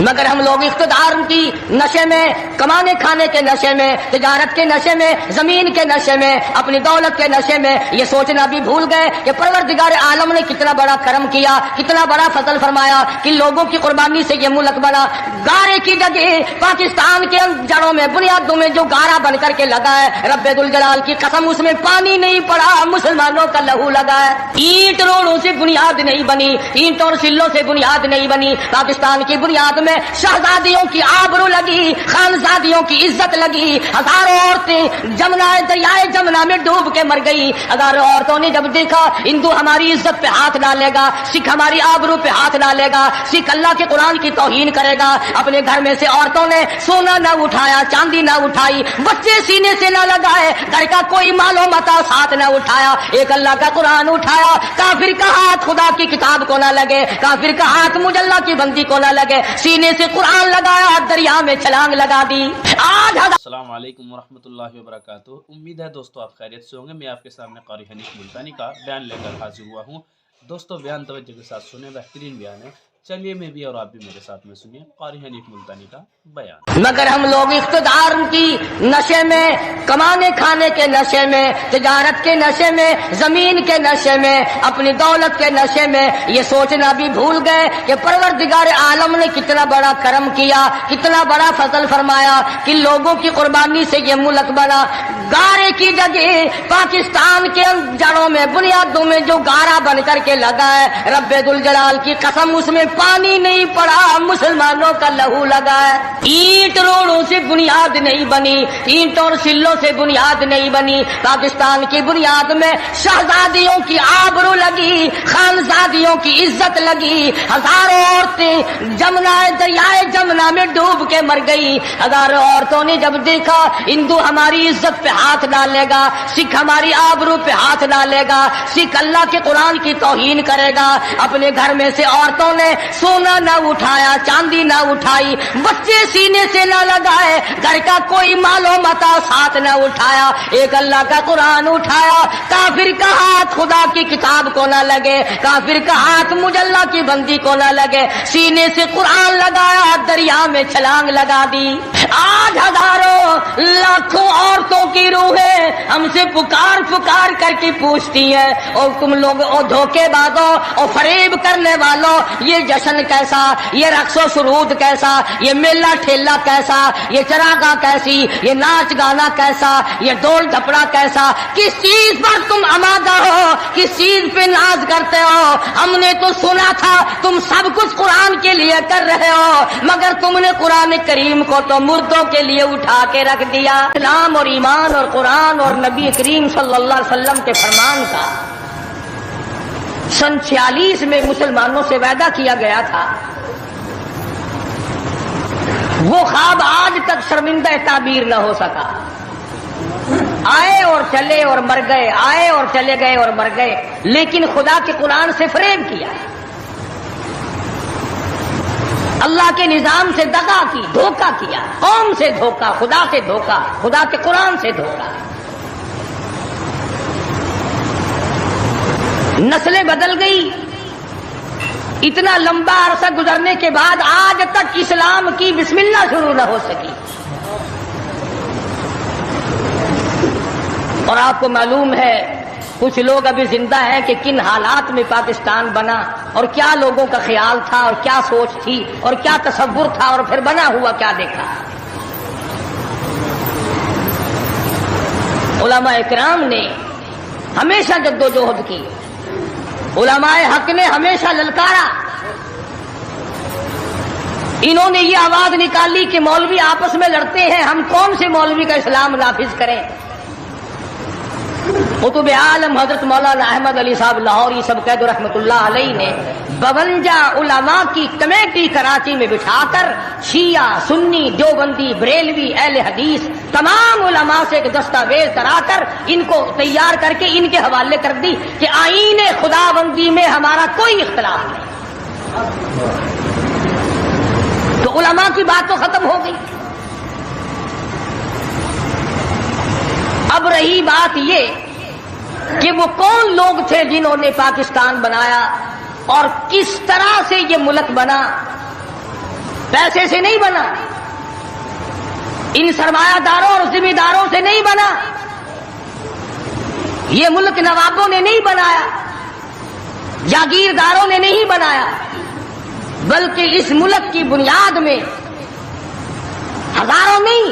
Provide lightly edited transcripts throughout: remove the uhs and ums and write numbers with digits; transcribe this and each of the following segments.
مگر ہم لوگ اقتدار کی نشے میں، کمانے کھانے کے نشے میں، تجارت کے نشے میں، زمین کے نشے میں، اپنی دولت کے نشے میں یہ سوچنا بھی بھول گئے کہ پروردگار عالم نے کتنا بڑا کرم کیا، کتنا بڑا فضل فرمایا کہ لوگوں کی قربانی سے یہ ملک بنا۔ گارے کی جگہ پاکستان کے جڑوں میں، بنیادوں میں جو گارا بن کر کے لگا ہے، رب ذوالجلال کی قسم اس میں پانی نہیں پڑا، مسلمانوں کا لہو لگا ہے۔ اینٹ روڑوں سے بنیاد نہیں بنی، اینٹ اور سلوں سے بنیاد نہیں بنی، پاکستان کی بنیاد میں شہزادیوں کی آبرو لگی، خانزادیوں کی عزت لگی۔ ہزاروں عورتیں دریائے جمنا میں ڈوب کے مر گئی۔ ہزاروں عورتوں نے جب دیکھا ہندو ہماری عزت پہ ہاتھ ڈالے گا، سکھ ہماری آبرو پہ ہاتھ ڈالے گا، سکھ اللہ کے قرآن کی توہین کرے گا، اپنے گھر میں سے عورتوں نے سونا نہ اٹھایا، چاندی نہ اٹھائی، بچے سینے سے نہ لگائے، گھر کا کوئی مال و متا ساتھ نہ اٹھایا، ایک اللہ کا قرآن اٹھایا۔ کافر کا ہاتھ خدا کی کتاب کو نہ لگے، کافر کا ہاتھ مجھ اللہ کی بندی کو نہ لگے، سینے سے قرآن لگایا، دریا میں چھلانگ لگا دی۔ آج السلام علیکم ورحمۃ اللہ وبرکاتہ۔ امید ہے دوستو آپ خیریت سے ہوں گے۔ میں آپ کے سامنے قاری حنیف ملتانی کا بیان لے کر حاضر ہوا ہوں۔ دوستو بیان توجہ کے ساتھ سنیں، بہترین بیان ہے، چلیے میں بھی اور آپ بھی میرے ساتھ میں سنیے قاری حنیف ملتانی کا بیان۔ مگر ہم لوگ اقتدار کی نشے میں، کمانے کھانے کے نشے میں، تجارت کے نشے میں، زمین کے نشے میں، اپنی دولت کے نشے میں یہ سوچنا بھی بھول گئے کہ پروردگار عالم نے کتنا بڑا کرم کیا، کتنا بڑا فضل فرمایا کہ لوگوں کی قربانی سے یہ ملک بنا۔ گارے کی جگہ پاکستان کے جڑوں میں، بنیادوں میں جو گارا بن کر کے لگا ہے، رب ذوالجلال کی قسم اس میں پانی نہیں پڑا، مسلمانوں کا لہو لگا ہے۔ اینٹ روڑوں سے بنیاد نہیں بنی، اینٹ اور سلوں سے بنیاد نہیں بنی، پاکستان کی بنیاد میں شہزادیوں کی آبرو لگی، خانزادیوں کی عزت لگی۔ ہزاروں عورتیں دریائے جمنا میں ڈوب کے مر گئی۔ ہزاروں عورتوں نے جب دیکھا ہندو ہماری عزت پہ ہاتھ ڈالے گا، سکھ ہماری آبرو پہ ہاتھ ڈالے گا، سکھ اللہ کے قرآن کی توہین کرے گا، اپنے گھر میں سے عورتوں نے سونا نہ اٹھایا، چاندی نہ اٹھائی، بچے سینے سے نہ لگائے، گھر کا کوئی مال و متا ساتھ نہ اٹھایا، ایک اللہ کا قرآن اٹھایا۔ کافر کا ہاتھ خدا کی کتاب کو نہ لگے، کافر کا ہاتھ مجھ اللہ کی بندی کو نہ لگے، سینے سے قرآن لگایا، دریا میں چھلانگ لگا دی۔ آج ہزاروں لاکھوں عورتوں کی روحیں ہم سے پکار پکار کر کے پوچھتی ہیں، اور تم لوگ اور دھوکے بازوں اور فریب کرنے والوں، یہ جشن کیسا، یہ رقص و سرود کیسا، یہ میلہ ٹھیلا کیسا، یہ چراغاں کیسی، یہ ناچ گانا کیسا، یہ ڈول ڈھپڑا کیسا، کس چیز پر تم آمادہ ہو، کس چیز پہ ناز کرتے ہو؟ ہم نے تو سنا تھا تم سب کچھ قرآن کے لیے کر رہے ہو، مگر تم نے قرآن کریم کو تو مردوں کے لیے اٹھا کے رکھ دیا۔ اسلام اور ایمان اور قرآن اور نبی کریم صلی اللہ علیہ وسلم کے فرمان کا سن 46 میں مسلمانوں سے وعدہ کیا گیا تھا، وہ خواب آج تک شرمندہ تعبیر نہ ہو سکا۔ آئے اور چلے اور مر گئے، آئے اور چلے گئے اور مر گئے، لیکن خدا کے قرآن سے فریب کیا، اللہ کے نظام سے دغا کی، دھوکہ کیا، قوم سے دھوکہ، خدا سے دھوکہ، خدا کے قرآن سے دھوکہ۔ نسلیں بدل گئی، اتنا لمبا عرصہ گزرنے کے بعد آج تک اسلام کی بسم اللہ شروع نہ ہو سکی۔ اور آپ کو معلوم ہے کچھ لوگ ابھی زندہ ہیں کہ کن حالات میں پاکستان بنا، اور کیا لوگوں کا خیال تھا، اور کیا سوچ تھی، اور کیا تصور تھا، اور پھر بنا ہوا کیا دیکھا۔ علماء اکرام نے ہمیشہ جدوجہد کی، علماء حق نے ہمیشہ للکارا، انہوں نے یہ آواز نکالی کہ مولوی آپس میں لڑتے ہیں، ہم کون سے مولوی کا اسلام نافذ کریں۔ قطب عالم حضرت مولانا احمد علی صاحب لاہوری سب قید رحمت اللہ علیہ نے 52 علماء کی کمیٹی کراچی میں بٹھا کر شیعہ، سنی، دیوبندی، بریلوی، اہل حدیث تمام علماء سے ایک دستاویز کرا کر ان کو تیار کر کے ان کے حوالے کر دی کہ آئین خدا بندی میں ہمارا کوئی اختلاف نہیں۔ تو علماء کی بات تو ختم ہو گئی۔ اب رہی بات یہ کہ وہ کون لوگ تھے جنہوں نے پاکستان بنایا اور کس طرح سے یہ ملک بنا۔ پیسے سے نہیں بنا، ان سرمایہ داروں اور ذمہ داروں سے نہیں بنا، یہ ملک نوابوں نے نہیں بنایا، جاگیرداروں نے نہیں بنایا، بلکہ اس ملک کی بنیاد میں ہزاروں نہیں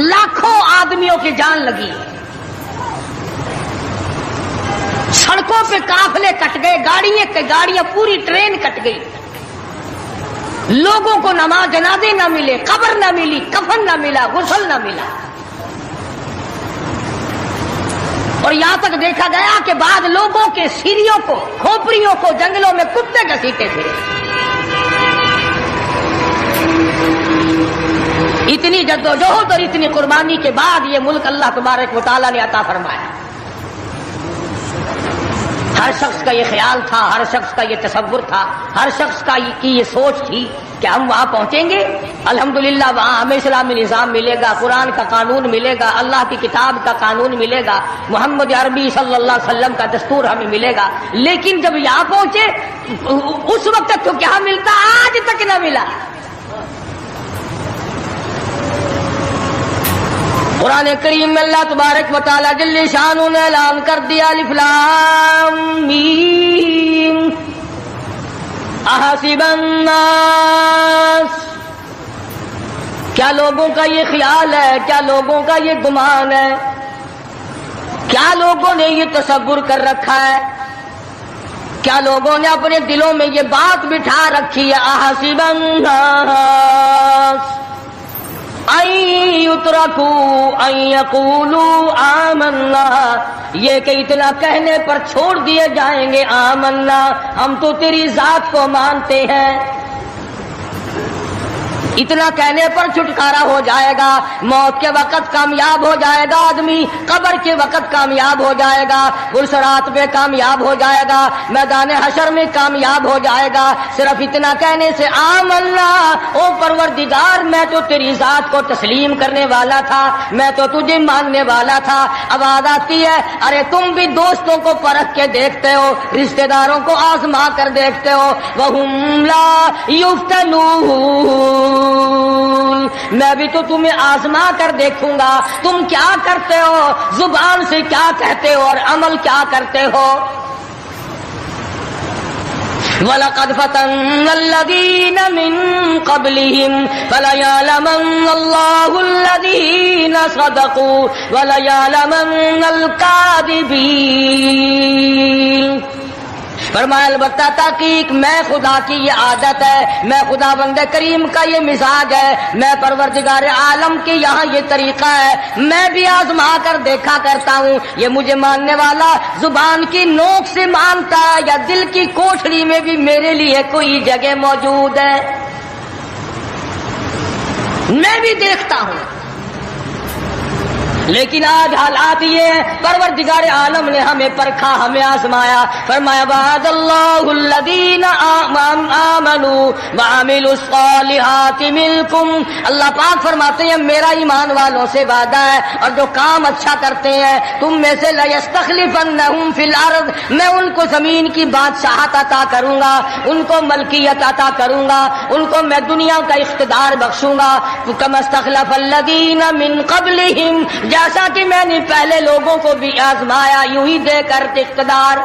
لاکھوں آدمیوں کی جان لگی، سڑکوں پہ قافلے کٹ گئے، گاڑیاں پوری ٹرین کٹ گئی، لوگوں کو نماز جنازے نہ ملے، قبر نہ ملی، کفن نہ ملا، غسل نہ ملا، اور یہاں تک دیکھا گیا کہ بعض لوگوں کے سیریوں کو، کھوپڑیوں کو جنگلوں میں کتے گھسیٹے تھے۔ اتنی جدوجہد اور اتنی قربانی کے بعد یہ ملک اللہ تبارک و تعالیٰ نے عطا فرمایا۔ ہر شخص کا یہ خیال تھا، ہر شخص کا یہ تصور تھا، ہر شخص کی یہ سوچ تھی کہ ہم وہاں پہنچیں گے، الحمدللہ وہاں ہمیں اسلامی نظام ملے گا، قرآن کا قانون ملے گا، اللہ کی کتاب کا قانون ملے گا، محمد عربی صلی اللہ علیہ وسلم کا دستور ہمیں ملے گا۔ لیکن جب یہاں پہنچے اس وقت تو کیا ملتا، آج تک نہ ملا۔ قرآن کریم میں اللہ تبارک و تعالیٰ جل شانہ نے اعلان کر دیا، الف لام میم احسب الناس، کیا لوگوں کا یہ خیال ہے، کیا لوگوں کا یہ گمان ہے، کیا لوگوں نے یہ تصور کر رکھا ہے، کیا لوگوں نے اپنے دلوں میں یہ بات بٹھا رکھی ہے، احسب الناس ان یترکوا ان یقولوا آمنا، یہ کہ اتنا کہنے پر چھوڑ دیے جائیں گے، آمنا ہم تو تیری ذات کو مانتے ہیں، اتنا کہنے پر چھٹکارا ہو جائے گا، موت کے وقت کامیاب ہو جائے گا آدمی، قبر کے وقت کامیاب ہو جائے گا، پلسرات میں کامیاب ہو جائے گا، میدان حشر میں کامیاب ہو جائے گا، صرف اتنا کہنے سے آمنا، او پروردگار میں تو تیری ذات کو تسلیم کرنے والا تھا، میں تو تجھے ماننے والا تھا۔ اب بات آتی ہے، ارے تم بھی دوستوں کو پرکھ کے دیکھتے ہو، رشتہ داروں کو آزما کر دیکھتے ہو، وَهُمْ لَا يُفْتَنُونَ، میں بھی تو تمہیں آزما کر دیکھوں گا، تم کیا کرتے ہو، زبان سے کیا کہتے ہو اور عمل کیا کرتے ہو۔ وَلَقَدْ فَتَنَّا الَّذِينَ مِن قَبْلِهِمْ فَلَيَعْلَمَنَّ اللَّهُ الَّذِينَ صَدَقُوا وَلَيَعْلَمَنَّ الْكَاذِبِينَ۔ فرمایا البتہ تحقیق میں خدا کی یہ عادت ہے، میں خدا بندے کریم کا یہ مزاج ہے، میں پروردگار عالم کے یہاں یہ طریقہ ہے، میں بھی آزما کر دیکھا کرتا ہوں، یہ مجھے ماننے والا زبان کی نوک سے مانتا ہے یا دل کی کوٹھڑی میں بھی میرے لیے کوئی جگہ موجود ہے، میں بھی دیکھتا ہوں۔ لیکن آج حالات یہ ہیں، پروردگار عالم نے ہمیں پرکھا، ہمیں آزمایا، فرمایا وعد اللہ الذین آمنوا وعملوا الصالحات منکم، اللہ پاک فرماتے ہیں میرا ایمان والوں سے وعدہ ہے اور جو کام اچھا کرتے ہیں تم میں سے لیستخلفنہم فی الارض، میں ان کو زمین کی بادشاہت عطا کروں گا، ان کو ملکیت عطا کروں گا، ان کو میں دنیا کا اقتدار بخشوں گا، کما استخلف الذین من قبلہم، جیسا کہ میں نے پہلے لوگوں کو بھی آزمایا، یوں ہی دے کر اقتدار۔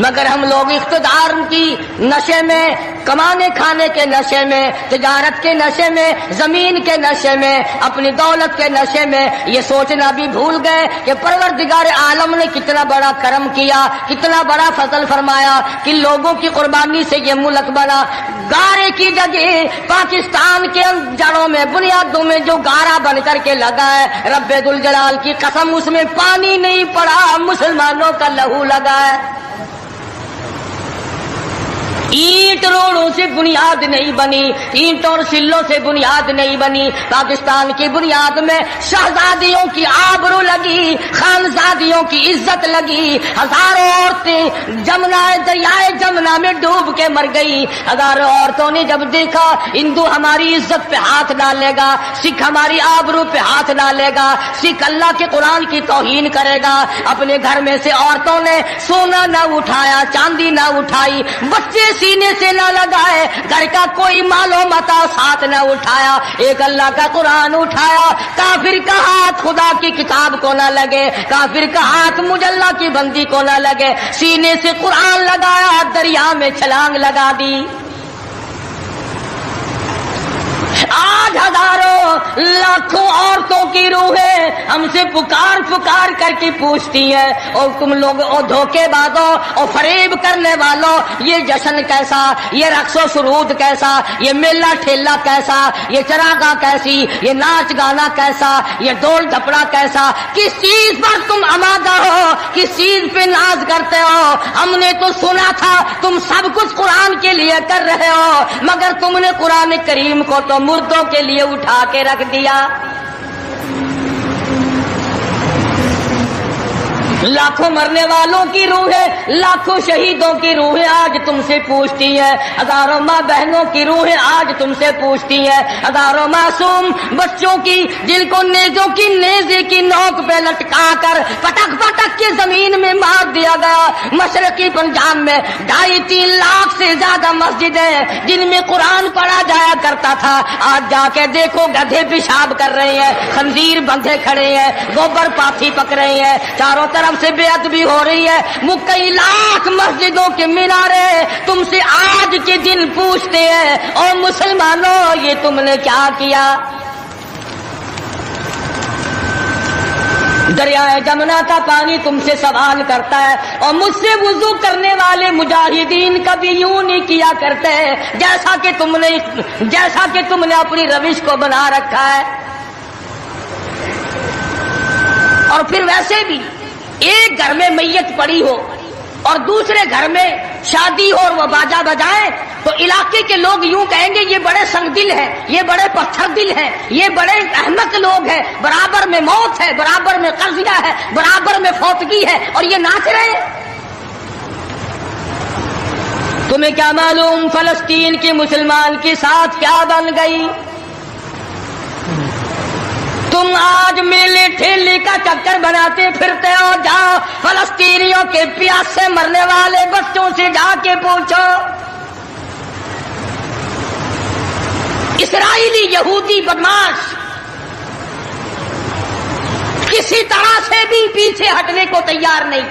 مگر ہم لوگ اقتدار کی نشے میں، کمانے کھانے کے نشے میں، تجارت کے نشے میں، زمین کے نشے میں، اپنی دولت کے نشے میں یہ سوچنا بھی بھول گئے کہ پروردگار عالم نے کتنا بڑا کرم کیا، کتنا بڑا فضل فرمایا کہ لوگوں کی قربانی سے یہ ملک بنا۔ گارے کی جگہ پاکستان کے جڑوں میں، بنیادوں میں جو گارا بن کر کے لگا ہے، رب ذوالجلال کی قسم اس میں پانی نہیں پڑا، مسلمانوں کا لہو لگا ہے۔ اینٹ روڑوں سے بنیاد نہیں بنی، اینٹ اور سلوں سے بنیاد نہیں بنی، پاکستان کی بنیاد میں شہزادیوں کی آبرو لگی، خانزادیوں کی عزت لگی، ہزاروں عورتیں دریائے جمنا میں ڈوب کے مر گئی، ہزاروں عورتوں نے جب دیکھا ہندو ہماری عزت پہ ہاتھ ڈالے گا، سکھ ہماری آبرو پہ ہاتھ ڈالے گا، سکھ اللہ کے قرآن کی توہین کرے گا، اپنے گھر میں سے عورتوں نے سونا نہ اٹھایا، چاندی نہ اٹھائی، بچے سینے سے نہ لگائے، گھر کا کوئی مال و متا ساتھ نہ اٹھایا، ایک اللہ کا قرآن اٹھایا۔ کافر کا ہاتھ خدا کی کتاب کو نہ لگے، کافر کا ہاتھ مجلہ کی بندی کو نہ لگے، سینے سے قرآن لگایا، دریا میں چھلانگ لگا دی۔ آج ہزاروں لاکھوں عورتوں کی روحیں ہم سے پکار پکار کر کے پوچھتی ہیں، اور تم لوگ اور دھوکے بازوں اور فریب کرنے والوں، یہ جشن کیسا، یہ رقص و سرود کیسا، یہ میلہ ٹھیلا کیسا، یہ چراغاں کیسی، یہ ناچ گانا کیسا، یہ ڈول ڈھپڑا کیسا، کس چیز پر تم آمادہ ہو، کس چیز پہ ناز کرتے ہو؟ ہم نے تو سنا تھا تم سب کچھ قرآن کے لیے کر رہے ہو، مگر تم نے قرآن کریم کو تو مردوں کے لیے اٹھا کے رکھ دیا۔ لاکھوں مرنے والوں کی روحیں، لاکھوں شہیدوں کی روحیں آج تم سے پوچھتی ہیں، ہزاروں ماں بہنوں کی روحیں آج تم سے پوچھتی ہیں، ہزاروں معصوم بچوں کی جن کو نیزوں کی نیزے کی نوک پہ لٹکا کر پٹک پٹک کے زمین میں مار دیا گیا۔ مشرقی پنجاب میں 2.5-3 لاکھ سے زیادہ مسجدیں جن میں قرآن پڑھا جایا کرتا تھا، آج جا کے دیکھو گدھے پیشاب کر رہے ہیں، خنزیر بندھے کھڑے ہیں، گوبر پاٹھی پک رہے ہیں، چاروں طرف سے بے ادبی ہو رہی ہے۔ کئی لاکھ مسجدوں کے مینارے تم سے آج کے دن پوچھتے ہیں، اور مسلمانوں یہ تم نے کیا کیا؟ دریائے جمنا کا پانی تم سے سوال کرتا ہے، اور مجھ سے وضو کرنے والے مجاہدین کبھی یوں نہیں کیا کرتے جیسا کہ تم نے اپنی روش کو بنا رکھا ہے۔ اور پھر ویسے بھی ایک گھر میں میت پڑی ہو اور دوسرے گھر میں شادی ہو اور وہ باجا بجائے تو علاقے کے لوگ یوں کہیں گے یہ بڑے سنگ دل ہیں، یہ بڑے پتھر دل ہیں، یہ بڑے احمق لوگ ہیں، برابر میں موت ہے، برابر میں قضیہ ہے، برابر میں فوتگی ہے، اور یہ ناچ رہے ہیں۔ تمہیں کیا معلوم فلسطین کی مسلمان کے ساتھ کیا بن گئی؟ تم آج میلے ٹھیلے کا چکر بناتے پھرتے ہو، جاؤ فلسطینیوں کے پیاس سے مرنے والے بچوں سے جا کے پوچھو۔ اسرائیلی یہودی بدماش کسی طرح سے بھی پیچھے ہٹنے کو تیار نہیں۔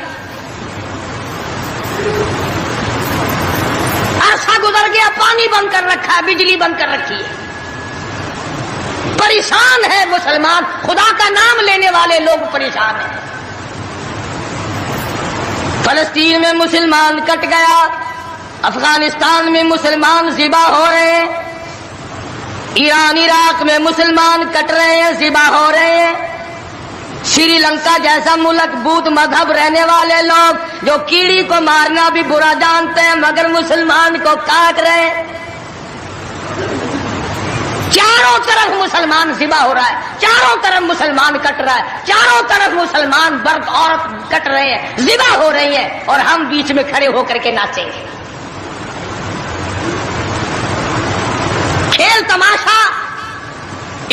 عرصہ گزر گیا، پانی بند کر رکھا ہے، بجلی بند کر رکھی ہے، پریشان ہے مسلمان، خدا کا نام لینے والے لوگ پریشان ہیں۔ فلسطین میں مسلمان کٹ گیا، افغانستان میں مسلمان ذبح ہو رہے ہیں، ایران عراق میں مسلمان کٹ رہے ہیں، ذبح ہو رہے ہیں، سری لنکا جیسا ملک بدھ مذہب رہنے والے لوگ جو کیڑی کو مارنا بھی برا جانتے ہیں مگر مسلمان کو کاٹ رہے ہیں۔ چاروں طرف مسلمان ذبح ہو رہا ہے، چاروں طرف مسلمان کٹ رہا ہے، چاروں طرف مسلمان مرد عورت کٹ رہے ہیں، ذبح ہو رہی ہیں، اور ہم بیچ میں کھڑے ہو کر کے ناچیں گے۔ کھیل تماشا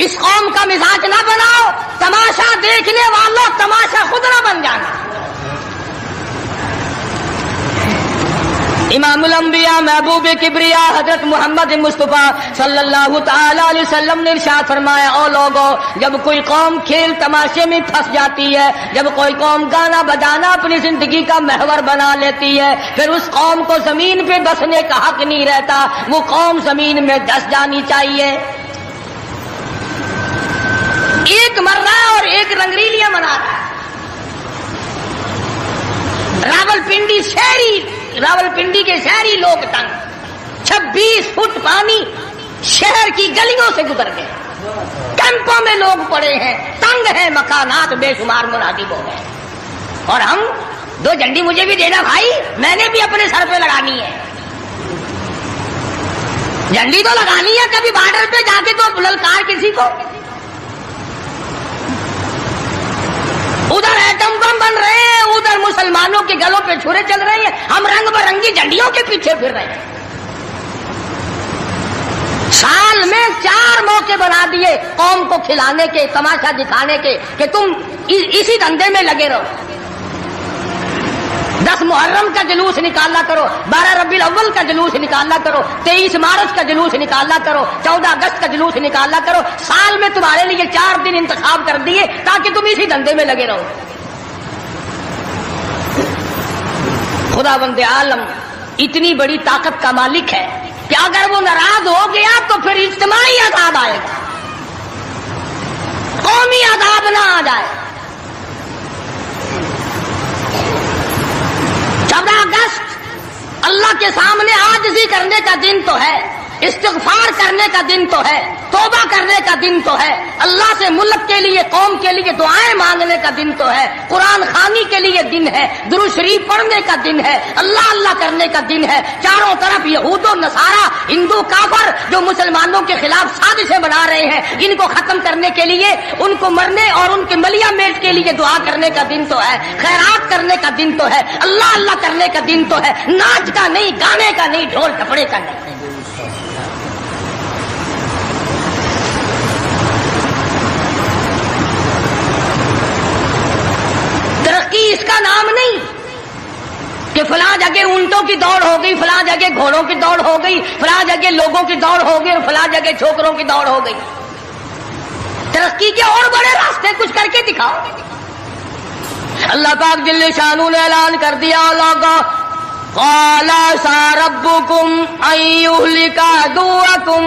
اس قوم کا مزاج نہ بناؤ، تماشا دیکھنے والوں تماشا خود نہ بن جانا۔ امام الانبیاء محبوب کبریا حضرت محمد مصطفیٰ صلی اللہ تعالی علیہ وسلم نے ارشاد فرمایا، او لوگو، جب کوئی قوم کھیل تماشے میں پھنس جاتی ہے، جب کوئی قوم گانا بجانا اپنی زندگی کا محور بنا لیتی ہے، پھر اس قوم کو زمین پہ بسنے کا حق نہیں رہتا، وہ قوم زمین میں دس جانی چاہیے۔ ایک مر رہا ہے اور ایک رنگریلیاں منا رہا ہے۔ راولپنڈی کے شہری لوگ تنگ، 26 فٹ پانی شہر کی گلیوں سے گزر گئے، کیمپوں میں لوگ پڑے ہیں، تنگ ہیں، مکانات بے شمار منہدم ہو گئے، اور ہم 2 جھنڈی مجھے بھی دینا بھائی، میں نے بھی اپنے سر پہ لگانی ہے۔ جھنڈی تو لگانی ہے کبھی بارڈر پہ جا کے تو للکار کسی کو. ادھر ایٹم بم بن رہے ہیں, ادھر مسلمانوں کے گلوں پہ چھرے چل رہے ہیں, ہم رنگ برنگی جھنڈیوں کے پیچھے پھر رہے ہیں. سال میں 4 موقع بنا دیے قوم کو کھلانے کے, تماشا دکھانے کے کہ تم اسی دھندے میں لگے رہو. 10 محرم کا جلوس نکالا کرو, 12 ربیع الاول کا جلوس نکالا کرو, 23 مارچ کا جلوس نکالا کرو, 14 اگست کا جلوس نکالا کرو. سال میں تمہارے لیے 4 دن انتخاب کر دیے تاکہ تم اسی دھندے میں لگے رہو. خدا بند عالم اتنی بڑی طاقت کا مالک ہے کہ اگر وہ ناراض ہو گیا تو پھر اجتماعی عذاب آئے گا, قومی عذاب نہ آ جائے. 14 اگست اللہ کے سامنے عاجزی کرنے کا دن تو ہے, استغفار کرنے کا دن تو ہے, توبہ کرنے کا دن تو ہے, اللہ سے ملک کے لیے, قوم کے لیے دعائیں مانگنے کا دن تو ہے, قرآن خوانی کے لیے دن ہے, درود شریف پڑھنے کا دن ہے, اللہ اللہ کرنے کا دن ہے. چاروں طرف یہود و نصارہ, ہندو کافر جو مسلمانوں کے خلاف سازشیں بنا رہے ہیں, ان کو ختم کرنے کے لیے, ان کو مرنے اور ان کے ملیا میٹ کے لیے دعا کرنے کا دن تو ہے, خیرات کرنے کا دن تو ہے, اللہ اللہ کرنے کا دن تو ہے. ناچ کا نہیں, گانے کا نہیں, ڈھول ٹپڑے کا نہیں. اس کا نام نہیں کہ فلاں جگہ اونٹوں کی دوڑ ہو گئی, فلاں جگہ گھوڑوں کی دوڑ ہو گئی, فلاں جگہ لوگوں کی دوڑ ہو گئی اور فلاں جگہ چھوکروں کی دوڑ ہو گئی. ترقی کے اور بڑے راستے کچھ کر کے دکھاؤ. اللہ پاک جل شانہ نے اعلان کر دیا, قال ربکم ان یہلک عدوکم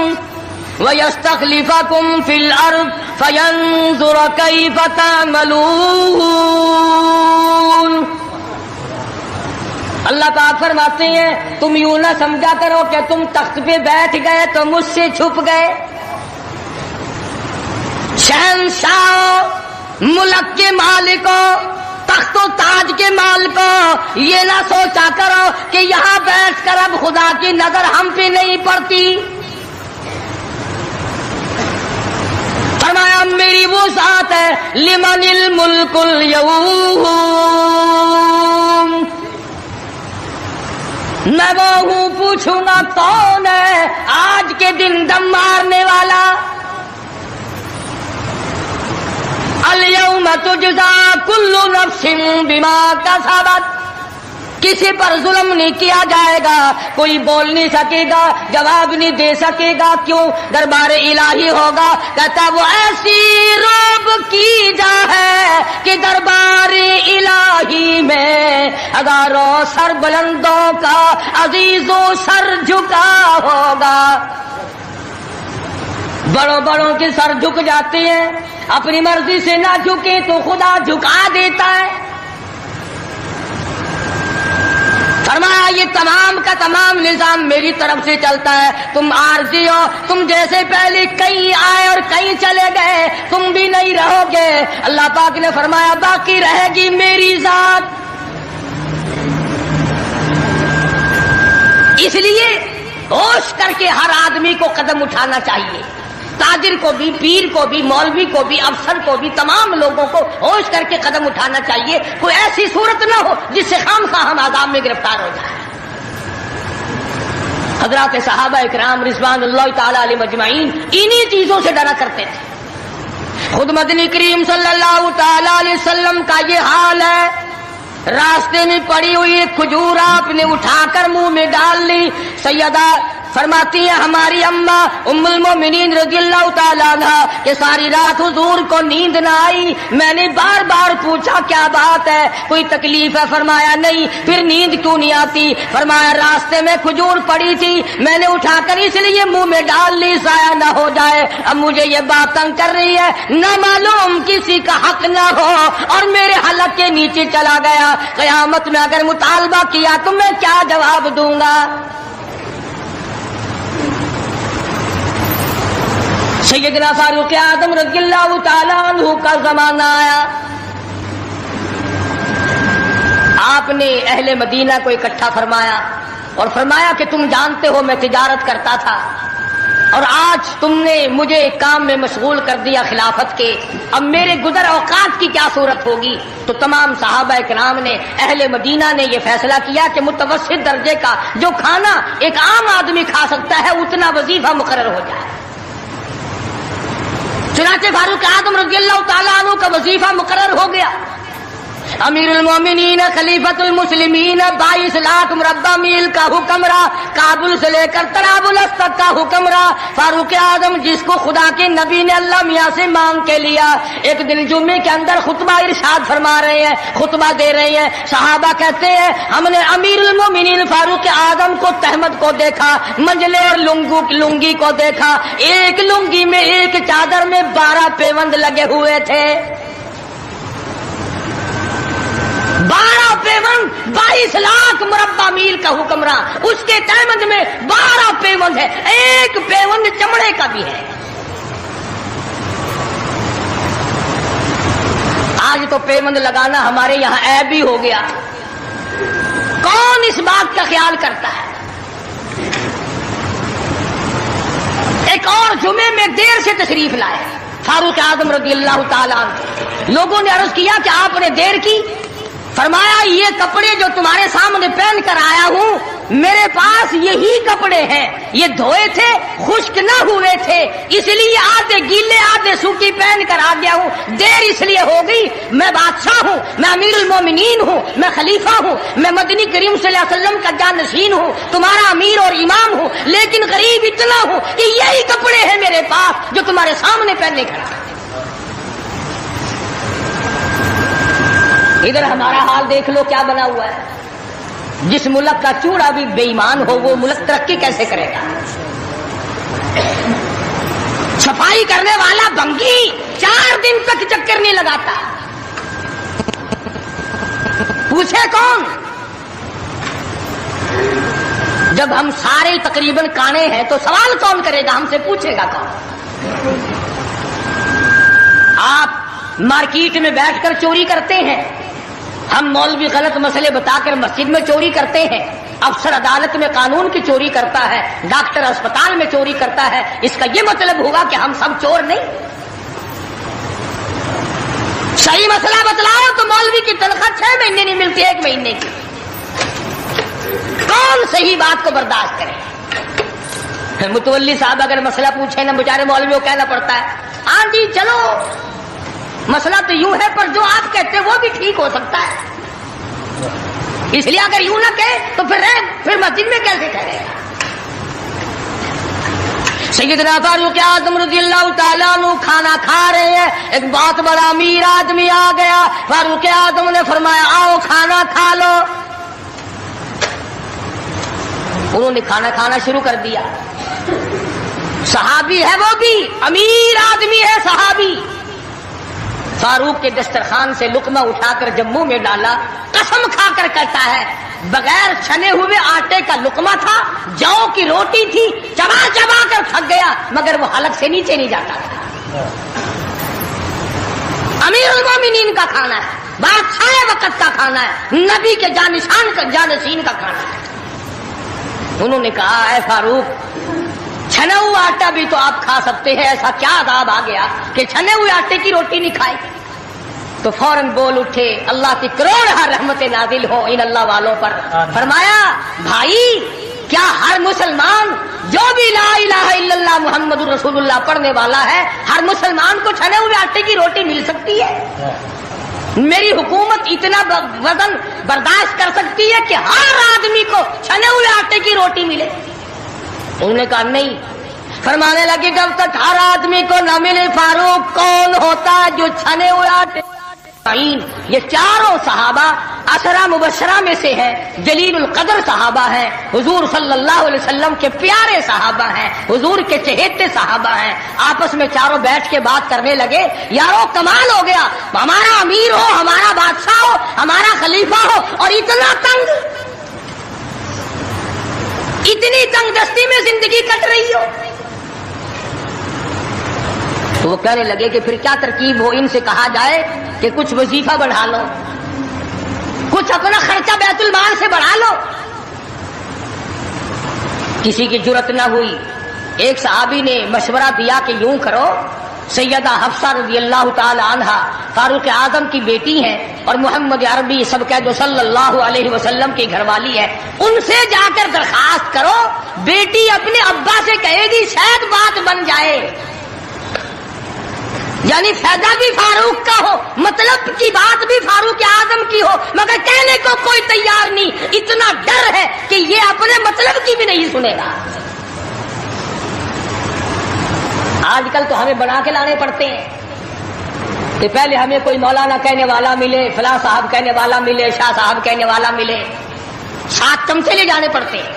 وَيَسْتَخْلِفَكُمْ فِي الْأَرْضِ فَيَنْظُرَ كَيْفَ تَعْمَلُونَ. اللہ پاک فرماتے ہیں تم یوں نہ سمجھا کرو کہ تم تخت پہ بیٹھ گئے تو مجھ سے چھپ گئے. شہنشاہ, ملک کے مالکوں, تخت و تاج کے مالکوں, یہ نہ سوچا کرو کہ یہاں بیٹھ کر اب خدا کی نظر ہم پہ نہیں پڑتی. فرمایا میری وہ ذات ہے, لمن الملک اليوم, میں وہ ہوں, پوچھوں گا کون ہے آج کے دن دم مارنے والا. اليوم تجزا كل نفس بما کسبت, کسی پر ظلم نہیں کیا جائے گا, کوئی بول نہیں سکے گا, جواب نہیں دے سکے گا. کیوں؟ دربار الہی ہوگا. کہتا وہ ایسی روب کی جا ہے کہ دربار الہی میں ہزاروں سر بلندوں کا عزیزوں سر جھکا ہوگا. بڑوں بڑوں کے سر جھک جاتے ہیں, اپنی مرضی سے نہ جھکے تو خدا جھکا دیتا ہے. فرمایا یہ تمام کا تمام نظام میری طرف سے چلتا ہے. تم عارضی ہو, تم جیسے پہلے کئی آئے اور کئی چلے گئے, تم بھی نہیں رہو گے. اللہ پاک نے فرمایا باقی رہے گی میری ذات. اس لیے ہوش کر کے ہر آدمی کو قدم اٹھانا چاہیے, تاجر کو بھی, پیر کو بھی, مولوی کو بھی, افسر کو بھی, تمام لوگوں کو ہوش کر کے قدم اٹھانا چاہیے. کوئی ایسی صورت نہ ہو جس سے خامخواہ ہم عذاب میں گرفتار ہو جائیں. حضرات صحابہ اکرام رضوان اللہ تعالی علیہ مجمعین انہی چیزوں سے ڈرا کرتے تھے. خود مدنی کریم صلی اللہ تعالی علیہ وسلم کا یہ حال ہے. راستے میں پڑی ہوئی کھجور آپ نے اٹھا کر منہ میں ڈال لی. سیدہ فرماتی ہیں ہماری اماں ام المومنین رضی اللہ تعالیٰ عنہ کہ ساری رات حضور کو نیند نہ آئی. میں نے بار بار پوچھا کیا بات ہے, کوئی تکلیف ہے؟ فرمایا نہیں. پھر نیند کیوں نہیں آتی؟ فرمایا راستے میں کھجور پڑی تھی, میں نے اٹھا کر اس لیے منہ میں ڈال لی ضائع نہ ہو جائے. اب مجھے یہ بات تنگ کر رہی ہے, نہ معلوم کسی کا حق نہ ہو اور میرے حلق کے نیچے چلا گیا. قیامت میں اگر مطالبہ کیا تو میں کیا جواب دوں گا؟ سیدنا فاروق اعظم رضی اللہ تعالیٰ عنہ کا زمانہ آیا. آپ نے اہل مدینہ کو اکٹھا فرمایا, اور فرمایا کہ تم جانتے ہو میں تجارت کرتا تھا اور آج تم نے مجھے ایک کام میں مشغول کر دیا خلافت کے، اب میرے گزر اوقات کی کیا صورت ہوگی؟ تو تمام صحابہ کرام نے، اہل مدینہ نے یہ فیصلہ کیا کہ متوسط درجے کا جو کھانا ایک عام آدمی کھا سکتا ہے اتنا وظیفہ مقرر ہو جائے۔ چنانچہ فاروق اعظم رضی اللہ تعالیٰ عنہ کا وظیفہ مقرر ہو گیا۔ امیر المومنین خلیفۃ المسلمین 22 لاکھ مربع میل کا حکمراں، کابل سے لے کر طرابلس تک کا حکمراں فاروق اعظم، جس کو خدا کے نبی نے اللہ میاں سے مانگ کے لیا۔ ایک دن جمعے کے اندر خطبہ ارشاد فرما رہے ہیں، خطبہ دے رہے ہیں، صحابہ کہتے ہیں ہم نے امیر المومنین فاروق اعظم کو تہمت کو دیکھا، منجلے اور لنگی کو دیکھا، ایک لنگی میں ایک چادر میں 12 پیوند لگے ہوئے تھے، 12 پیوند، 22 لاکھ مربع میل کا حکمراں، اس کے تہمت میں 12 پیوند ہے، ایک پیوند چمڑے کا بھی ہے۔ آج تو پیوند لگانا ہمارے یہاں عیب بھی ہو گیا، کون اس بات کا خیال کرتا ہے؟ ایک اور جمعے میں دیر سے تشریف لائے فاروق اعظم رضی اللہ تعالیٰ عنہ، لوگوں نے عرض کیا کہ آپ نے دیر کی، فرمایا یہ کپڑے جو تمہارے سامنے پہن کر آیا ہوں میرے پاس یہی کپڑے ہیں، یہ دھوئے تھے خشک نہ ہوئے تھے، اس لیے آدھے گیلے آدھے سوکھی پہن کر آ گیا ہوں، دیر اس لیے ہو گئی، میں بادشاہ ہوں، میں امیر المومنین ہوں، میں خلیفہ ہوں، میں مدنی کریم صلی اللہ علیہ وسلم کا جانشین ہوں، تمہارا امیر اور امام ہوں، لیکن غریب اتنا ہوں کہ یہی کپڑے ہیں میرے پاس جو تمہارے سامنے پہننے کھڑا۔ ادھر ہمارا حال دیکھ لو کیا بنا ہوا ہے، جس ملک کا چوڑا بھی بے ایمان ہو وہ ملک ترقی کیسے کرے گا؟ صفائی کرنے والا بنگی 4 دن تک چکر نہیں لگاتا، پوچھے کون؟ جب ہم سارے تقریباً کانے ہیں تو سوال کون کرے گا؟ ہم سے پوچھے گا کون؟ آپ مارکیٹ میں بیٹھ کر چوری کرتے ہیں، ہم مولوی غلط مسئلے بتا کر مسجد میں چوری کرتے ہیں، افسر عدالت میں قانون کی چوری کرتا ہے، ڈاکٹر اسپتال میں چوری کرتا ہے، اس کا یہ مطلب ہوگا کہ ہم سب چور نہیں؟ صحیح مسئلہ بتلاؤ تو مولوی کی تنخواہ 6 مہینے نہیں ملتی، 1 مہینے کی، کون صحیح بات کو برداشت کرے؟ متولی صاحب اگر مسئلہ پوچھے نا بیچارے مولوی کو کہنا پڑتا ہے ہاں جی چلو مسئلہ تو یوں ہے پر جو آپ کہتے ہیں وہ بھی ٹھیک ہو سکتا ہے، اس لیے اگر یوں نہ کہے تو پھر مسجد میں کیسے کہے گا؟ سیدنا فاروق اعظم رضی اللہ تعالیٰ عنہ کھانا کھا رہے ہیں، ایک بہت بڑا امیر آدمی آ گیا، فاروق اعظم نے فرمایا آؤ کھانا کھا لو، انہوں نے کھانا کھانا شروع کر دیا، صحابی ہے وہ بھی، امیر آدمی ہے صحابی، فاروق کے دسترخوان سے لقمہ اٹھا کر جب منہ میں ڈالا، قسم کھا کر کہتا ہے بغیر چھنے ہوئے آٹے کا لقمہ تھا، جو کی روٹی تھی، چبا چبا کر تھک گیا مگر وہ حلق سے نیچے نہیں جاتا تھا۔ امیر المومنین کا کھانا ہے، بادشاہ وقت کا کھانا ہے، نبی کے جانشین کا کھانا ہے۔ انہوں نے کہا اے فاروق چھنا ہوا آٹا بھی تو آپ کھا سکتے ہیں، ایسا کیا عذاب آ گیا کہ چھنے ہوئے آٹے کی روٹی نہیں کھائی؟ تو فوراً بول اٹھے اللہ کی کروڑ رحمت نازل ہو ان اللہ والوں پر، فرمایا بھائی کیا ہر مسلمان جو بھی لا الہ الا اللہ محمد رسول اللہ پڑھنے والا ہے ہر مسلمان کو چھنے ہوئے آٹے کی روٹی مل سکتی ہے؟ میری حکومت اتنا وزن برداشت کر سکتی ہے کہ ہر آدمی کو چھنے ہوئے آٹے کی روٹی ملے؟ انہوں نے کہا نہیں، فرمانے لگے جب تک ہر آدمی کو نہ ملے فاروق کون ہوتا ہے جو چھنے ہوئے آٹے؟ یہ چاروں صحابہ عشرہ مبشرہ میں سے ہیں، جلیل القدر صحابہ ہیں، حضور صلی اللہ علیہ وسلم کے پیارے صحابہ ہیں، حضور کے چہیتے صحابہ ہیں، آپس میں چاروں بیٹھ کے بات کرنے لگے یارو کمال ہو گیا، ہمارا امیر ہو، ہمارا بادشاہ ہو، ہمارا خلیفہ ہو اور اتنا تنگ، اتنی تنگ دستی میں زندگی کٹ رہی ہو۔ تو وہ کہنے لگے کہ پھر کیا ترکیب ہو؟ ان سے کہا جائے کہ کچھ وظیفہ بڑھا لو، کچھ اپنا خرچہ بیت المال سے بڑھا لو۔ کسی کی جرت نہ ہوئی. ایک صحابی نے مشورہ دیا کہ یوں کرو، سیدہ حفصہ رضی اللہ تعالی عنہ فاروق اعظم کی بیٹی ہیں اور محمد عربی سب کہہ دو صلی اللہ علیہ وسلم کی گھر والی ہے، ان سے جا کر درخواست کرو، بیٹی اپنے ابا سے کہے گی شاید بات بن جائے. یعنی فائدہ بھی فاروق کا ہو، مطلب کی بات بھی فاروق اعظم کی ہو، مگر کہنے کو کوئی تیار نہیں. اتنا ڈر ہے کہ یہ اپنے مطلب کی بھی نہیں سنے گا. آج کل تو ہمیں بنا کے لانے پڑتے ہیں کہ پہلے ہمیں کوئی مولانا کہنے والا ملے، فلاں صاحب کہنے والا ملے، شاہ صاحب کہنے والا ملے، 7 چمچے لے جانے پڑتے ہیں.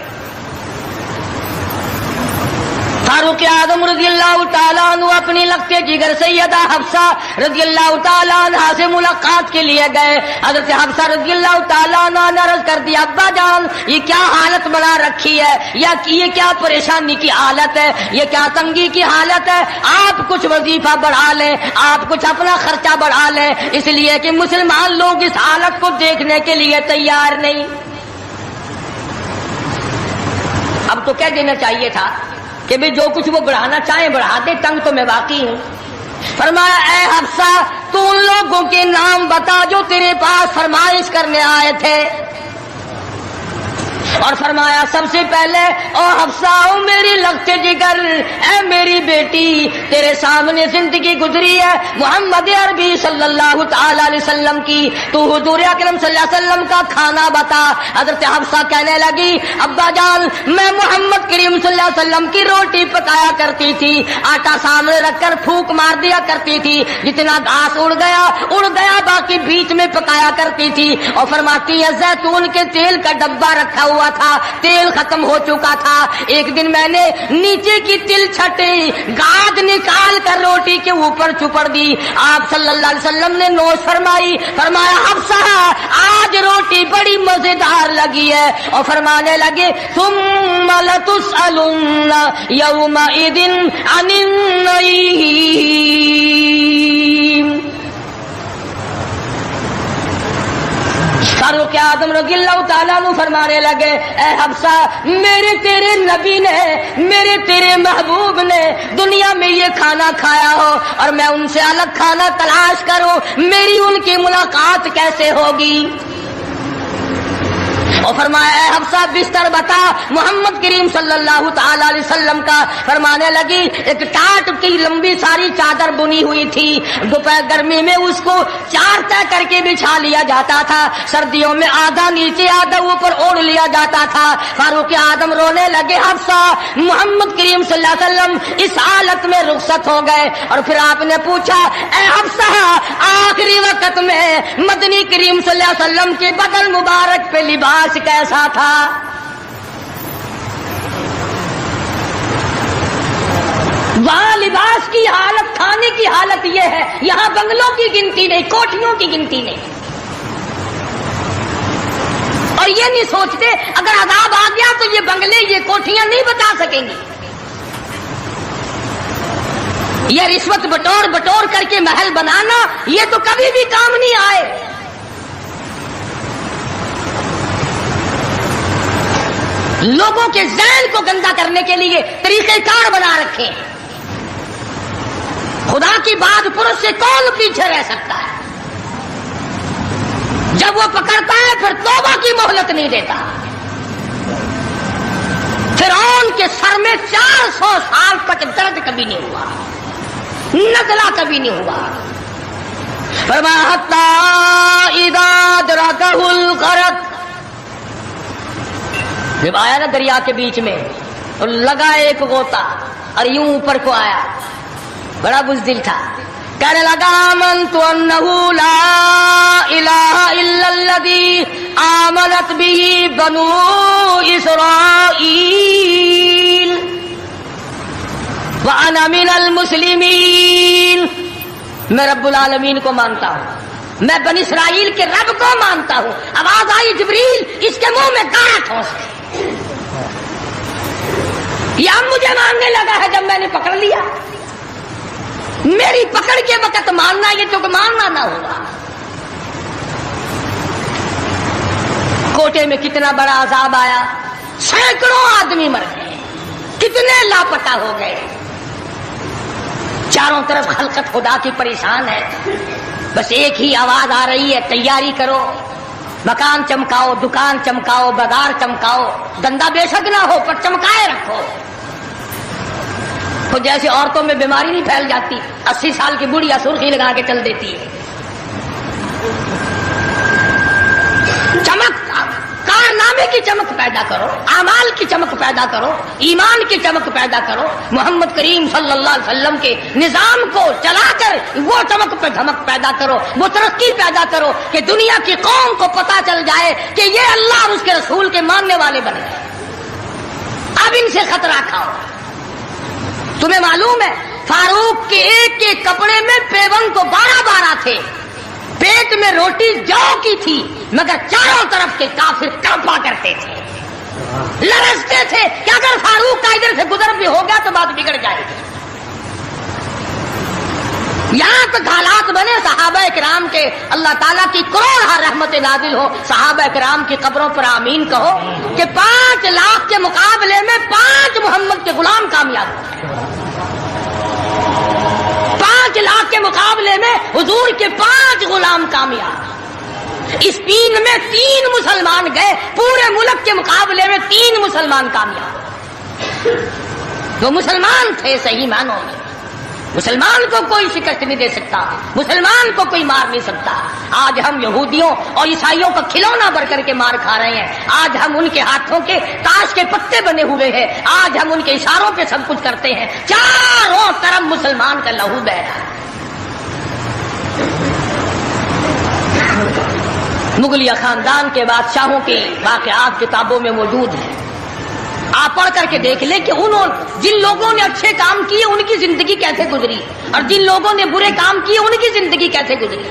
فاروق اعظم رضی اللہ تعالیٰ عنہ اپنی لگتے جگر سیدہ حفصہ رضی اللہ تعالیٰ عنہ سے ملاقات کے لیے گئے. حضرت حفصہ رضی اللہ تعالیٰ عنہ نے عرض کر دیا ابا جان یہ کیا حالت بنا رکھی ہے، یا یہ کیا پریشانی کی حالت ہے، یہ کیا تنگی کی حالت ہے، آپ کچھ وظیفہ بڑھا لیں، آپ کچھ اپنا خرچہ بڑھا لیں، اس لیے کہ مسلمان لوگ اس حالت کو دیکھنے کے لیے تیار نہیں. اب تو کہہ دینا چاہیے تھا کہ بھی جو کچھ وہ بڑھانا چاہیں بڑھا دے، تنگ تو میں واقعی ہوں. فرمایا اے حفصہ تو ان لوگوں کے نام بتا جو تیرے پاس فرمائش کرنے آئے تھے. اور فرمایا سب سے پہلے او حفصہ او میری لگتے جگر، اے میری بیٹی تیرے سامنے زندگی گزری ہے محمد عربی صلی اللہ تعالی علیہ وسلم کی، تو حضور اکرم صلی اللہ علیہ وسلم کا کھانا بتا. حضرت حفصہ کہنے لگی ابا جان میں محمد کریم صلی اللہ علیہ وسلم کی روٹی پکایا کرتی تھی، آٹا سامنے رکھ کر پھونک مار دیا کرتی تھی، جتنا گھاس اڑ گیا باقی بیچ میں پکایا کرتی تھی. اور فرماتی ہے زیتون کے تیل کا ڈبہ رکھا ہوا تھا، تیل ختم ہو چکا تھا، ایک دن میں نے نیچے کی تل چھٹی گاج نکال کر روٹی کے اوپر چپڑ دی. آپ صلی اللہ علیہ وسلم نے نوش فرمائی، فرمایا حفصہ آج روٹی بڑی مزیدار لگی ہے. اور فرمانے لگے ثم لتسألن یومئذ عن النعیم. فاروق اعظم رضی اللہ تعالیٰ عنہ فرمانے لگے اے حفصہ میرے تیرے نبی نے، میرے تیرے محبوب نے دنیا میں یہ کھانا کھایا ہو اور میں ان سے الگ کھانا تلاش کروں، میری ان کی ملاقات کیسے ہوگی؟ اور فرمایا اے حفصہ بستر بتا محمد کریم صلی اللہ تعالی علیہ وسلم کا. فرمانے لگی ایک ٹاٹ کی لمبی ساری چادر بنی ہوئی تھی، دوپہر گرمی میں اس کو 4 طے کر کے بچھا لیا جاتا تھا، سردیوں میں آدھا نیچے آدھا اوپر اوڑھ لیا جاتا تھا. فاروق اعظم رونے لگے حفصہ محمد کریم صلی اللہ علیہ وسلم اس حالت میں رخصت ہو گئے. اور پھر آپ نے پوچھا اے حفصہ آخری وقت میں مدنی کریم صلی اللہ علیہ وسلم کے بدن مبارک پہ لباس کیسا تھا؟ وہاں لباس کی حالت، کھانے کی حالت یہ ہے، یہاں بنگلوں کی گنتی نہیں، کوٹھیوں کی گنتی نہیں. اور یہ نہیں سوچتے اگر عذاب آ گیا تو یہ بنگلے یہ کوٹھیاں نہیں بتا سکیں گی. یہ رشوت بٹور کر کے محل بنانا یہ تو کبھی بھی کام نہیں آئے. لوگوں کے ذہن کو گندا کرنے کے لیے طریقہ کار بنا رکھے ہیں. خدا کی بات پرس سے کون پیچھے رہ سکتا ہے؟ جب وہ پکڑتا ہے پھر توبہ کی مہلت نہیں دیتا. فرعون کے سر میں 400 سال تک درد کبھی نہیں ہوا، نزلہ کبھی نہیں ہوا. فرمایا حتی اذا ادرکہ الغرق، جب آیا نا دریا کے بیچ میں اور لگا ایک غوطہ اور یوں اوپر کو آیا، بڑا بزدل تھا، کہنے لگا آمنت انہ لا الہ الا الذی آمنت بہ بنو اسرائیل وانا من المسلمین. میں رب العالمین کو مانتا ہوں، میں بنی اسرائیل کے رب کو مانتا ہوں. آواز آئی جبریل اس کے منہ میں گانا ٹھونس دے. یہ اب مجھے ماننے لگا ہے جب میں نے پکڑ لیا. میری پکڑ کے وقت ماننا یہ تو ماننا نہ ہوگا. کوٹے میں کتنا بڑا عذاب آیا، سینکڑوں آدمی مر گئے. کتنے لاپتہ ہو گئے. چاروں طرف خلقت خدا کی پریشان ہے. بس ایک ہی آواز آ رہی ہے, تیاری کرو, مکان چمکاؤ, دکان چمکاؤ, بازار چمکاؤ, دندہ بے شک نہ ہو پر چمکائے رکھو. تو جیسے عورتوں میں بیماری نہیں پھیل جاتی, 80 سال کی بڑھیا سرخی لگا کے چل دیتی ہے. چمک, کارنامے کی چمک پیدا کرو, اعمال کی چمک پیدا کرو, ایمان کی چمک پیدا کرو. محمد کریم صلی اللہ علیہ وسلم کے نظام کو چلا کر وہ چمک پہ دھمک پیدا کرو, وہ ترقی پیدا کرو کہ دنیا کی قوم کو پتا چل جائے کہ یہ اللہ اور اس کے رسول کے ماننے والے بن گئے. اب ان سے خطرہ کھاؤ. تمہیں معلوم ہے فاروق کے ایک ایک کپڑے میں پیون کو 12 تھے, پیٹ میں روٹی جو کی تھی, مگر چاروں طرف کے کافر کڑپا کرتے تھے, لرزتے تھے کہ اگر فاروق کا ادھر سے گزر بھی ہو گیا تو بات بگڑ جائے گی. یہاں تک حالات بنے صحابہ کرام کے, اللہ تعالیٰ کی کروڑ رحمت نازل ہو صحابہ کرام کی قبروں پر آمین کہو, کہ 5 لاکھ کے مقابلے میں 5 محمد کے غلام کامیاب ہوئے. 5 لاکھ کے مقابلے میں حضور کے 5 غلام کامیاب. اسپین میں 3 مسلمان گئے, پورے ملک کے مقابلے میں 3 مسلمان کامیاب. وہ مسلمان تھے صحیح معنوں میں. مسلمان کو کوئی شکست نہیں دے سکتا, مسلمان کو کوئی مار نہیں سکتا. آج ہم یہودیوں اور عیسائیوں کا کھلونا بن کر کے مار کھا رہے ہیں. آج ہم ان کے ہاتھوں کے تاش کے پتے بنے ہوئے ہیں. آج ہم ان کے اشاروں پہ سب کچھ کرتے ہیں. چاروں طرف مسلمان کا لہو بہہ رہا ہے. مغلیہ خاندان کے بادشاہوں کے واقعات کتابوں میں موجود ہیں. آپ پڑھ کر کے دیکھ لیں کہ جن لوگوں نے اچھے کام کیے ان کی زندگی کیسے گزری, اور جن لوگوں نے برے کام کیے ان کی زندگی کیسے گزری.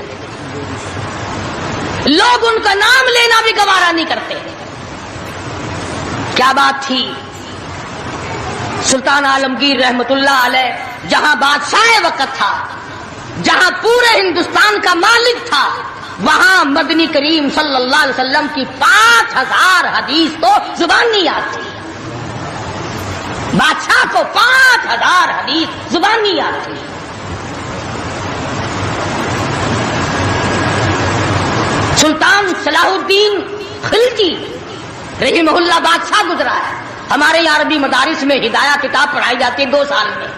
لوگ ان کا نام لینا بھی گوارا نہیں کرتے. کیا بات تھی. سلطان عالمگیر رحمت اللہ علیہ جہاں بادشاہ وقت تھا, جہاں پورے ہندوستان کا مالک تھا, وہاں مدنی کریم صلی اللہ علیہ وسلم کی 5000 حدیث تو زبان نہیں یاد تھی. بادشاہ کو 5000 حدیث زبان نہیں یاد تھی. سلطان صلاح الدین خلجی رحمہ اللہ بادشاہ گزرا ہے. ہمارے یہاں عربی مدارس میں ہدایہ کتاب پڑھائی جاتی ہے 2 سال میں,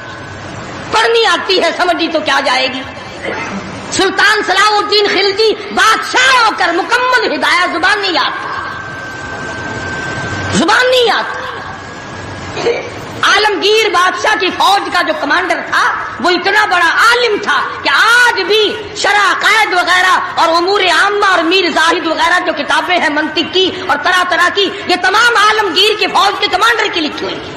پڑھنی آتی ہے سمجھی تو کیا جائے گی. سلطان صلاح الدین خلجی بادشاہ ہو کر مکمل ہدایہ زبان نہیں یاد تھا, زبان نہیں یاد تھا. عالمگیر بادشاہ کی فوج کا جو کمانڈر تھا وہ اتنا بڑا عالم تھا کہ آج بھی شرع عقائد وغیرہ اور امور عامہ اور میر زاہد وغیرہ جو کتابیں ہیں منطق کی اور طرح طرح کی, یہ تمام عالمگیر کی فوج کے کمانڈر کی لکھی ہوئی ہیں.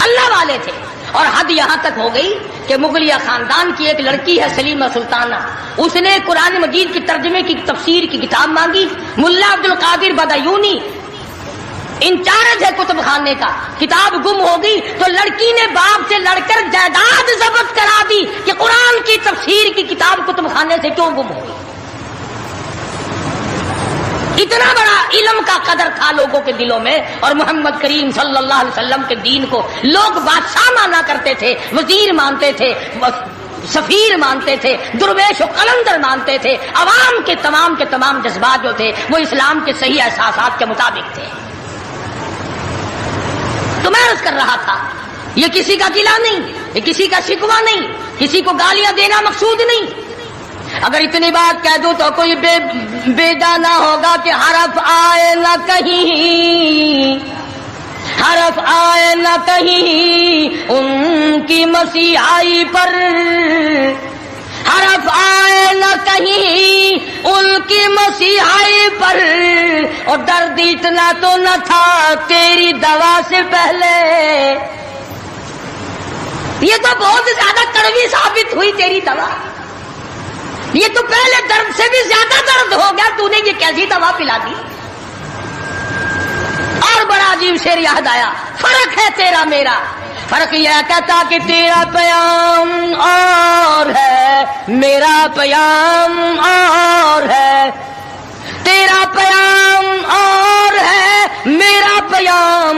اللہ والے تھے. اور حد یہاں تک ہو گئی کہ مغلیہ خاندان کی ایک لڑکی ہے سلیمہ سلطانہ, اس نے قرآن مجید کی ترجمے کی تفسیر کی کتاب مانگی. ملا عبد القادر بدایونی انچارج ہے کتب خانے کا, کتاب گم ہو گئی تو لڑکی نے باپ سے لڑ کر جائیداد ضبط کرا دی کہ قرآن کی تفسیر کی کتاب کتب خانے سے کیوں گم ہو گئی. اتنا بڑا علم کا قدر تھا لوگوں کے دلوں میں. اور محمد کریم صلی اللہ علیہ وسلم کے دین کو لوگ بادشاہ مانا کرتے تھے, وزیر مانتے تھے, سفیر مانتے تھے, درویش و قلندر مانتے تھے. عوام کے تمام جذبات جو تھے وہ اسلام کے صحیح احساسات کے مطابق تھے. تو میں عرض کر رہا تھا, یہ کسی کا گلہ نہیں, یہ کسی کا شکوہ نہیں, کسی کو گالیاں دینا مقصود نہیں. اگر اتنی بات کہہ دوں تو کوئی بے جانا ہوگا کہ حرف آئے نہ کہیں, حرف آئے نہ کہیں ان کی مسیحائی پر, حرف آئے نہ کہیں ان کی مسیحائی پر, اور درد اتنا تو نہ تھا تیری دوا سے پہلے. یہ تو بہت زیادہ کڑوی ثابت ہوئی تیری دوا, یہ تو پہلے درد سے بھی زیادہ درد ہو گیا, تو نے یہ کیسی دوا پلا دی. اور بڑا عجیب شعر یاد آیا, فرق ہے تیرا میرا, فرق یہ کہتا کہ تیرا پیام اور ہے میرا پیام اور ہے, تیرا پیام اور ہے میرا پیام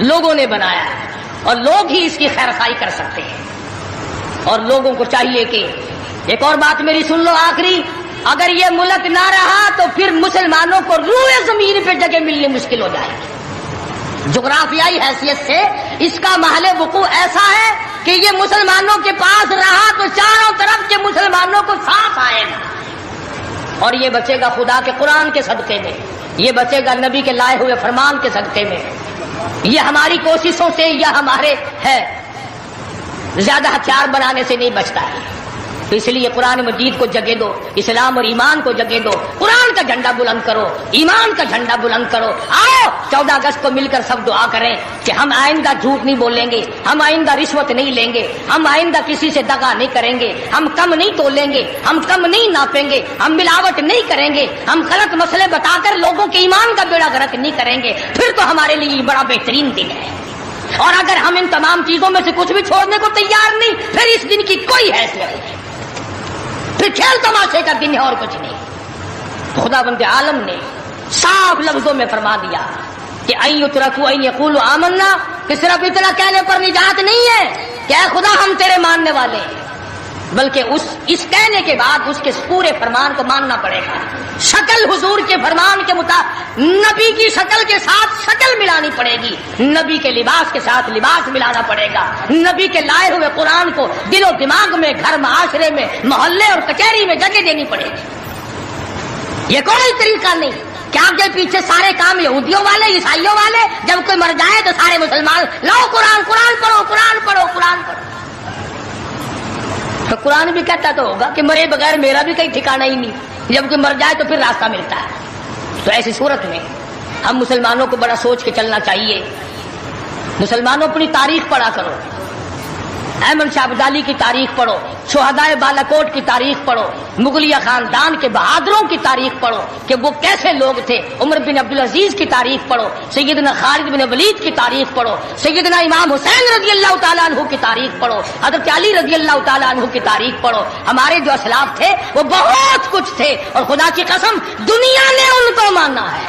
لوگوں نے بنایا ہے اور لوگ ہی اس کی خیر خواہی کر سکتے ہیں. اور لوگوں کو چاہیے کہ ایک اور بات میری سن لو آخری، اگر یہ ملک نہ رہا تو پھر مسلمانوں کو روئے زمین پہ جگہ ملنی مشکل ہو جائے گی. جغرافیائی حیثیت سے اس کا محل وقوع ایسا ہے کہ یہ مسلمانوں کے پاس رہا تو چاروں طرف کے مسلمانوں کو ساتھ آئے گا، اور یہ بچے گا خدا کے قرآن کے صدقے میں، یہ بچے گا نبی کے لائے ہوئے فرمان کے صدقے میں. یہ ہماری کوششوں سے یا ہمارے ہے زیادہ ہتھیار بنانے سے نہیں بچتا ہے. تو اس لیے قرآن مجید کو جگہ دو، اسلام اور ایمان کو جگہ دو، قرآن کا جھنڈا بلند کرو، ایمان کا جھنڈا بلند کرو. آؤ 14 اگست کو مل کر سب دعا کریں کہ ہم آئندہ جھوٹ نہیں بولیں گے، ہم آئندہ رشوت نہیں لیں گے، ہم آئندہ کسی سے دغا نہیں کریں گے، ہم کم نہیں تولیں گے، ہم کم نہیں ناپیں گے، ہم ملاوٹ نہیں کریں گے، ہم غلط مسئلے بتا کر لوگوں کے ایمان کا بیڑا غرق نہیں کریں گے. پھر تو ہمارے لیے یہ بڑا بہترین دن ہے. اور اگر ہم ان تمام چیزوں میں سے کچھ بھی چھوڑنے کو تیار نہیں، پھر اس دن کی کوئی حیثیت نہیں، پھر کھیل تماشے کا دن ہے اور کچھ نہیں. خدا بند عالم نے صاف لفظوں میں فرما دیا کہ این یترکوا ان یقولوا آمنا، کہ صرف اتنا کہنے پر نجات نہیں ہے کہ اے خدا ہم تیرے ماننے والے ہیں، بلکہ اس کہنے کے بعد اس کے پورے فرمان کو ماننا پڑے گا. شکل حضور کے فرمان کے مطابق نبی کی شکل کے ساتھ شکل ملانی پڑے گی، نبی کے لباس کے ساتھ لباس ملانا پڑے گا، نبی کے لائے ہوئے قرآن کو دل و دماغ میں، گھر معاشرے میں، محلے اور کچہری میں جگہ دینی پڑے گی. یہ کوئی طریقہ نہیں کہ آگے پیچھے سارے کام یہودیوں والے، عیسائیوں والے، جب کوئی مر جائے تو سارے مسلمان لاؤ قرآن پڑھو، قرآن پڑھو. تو قرآن بھی کہتا تو ہوگا کہ مرے بغیر میرا بھی کہیں ٹھکانا ہی نہیں، جب کوئی مر جائے تو پھر راستہ ملتا ہے. تو ایسی صورت میں ہم مسلمانوں کو بڑا سوچ کے چلنا چاہیے. مسلمانوں اپنی تاریخ پڑھا کرو، احمد شاہ ابدالی کی تاریخ پڑھو، شہدائے بالاکوٹ کی تاریخ پڑھو، مغلیہ خاندان کے بہادروں کی تاریخ پڑھو کہ وہ کیسے لوگ تھے، عمر بن عبدالعزیز کی تاریخ پڑھو، سیدنا خالد بن ولید کی تاریخ پڑھو، سیدنا امام حسین رضی اللہ تعالیٰ عنہ کی تاریخ پڑھو، حضرت علی رضی اللہ تعالیٰ عنہ کی تاریخ پڑھو. ہمارے جو اسلاف تھے وہ بہت کچھ تھے، اور خدا کی قسم دنیا نے ان کو مانا ہے.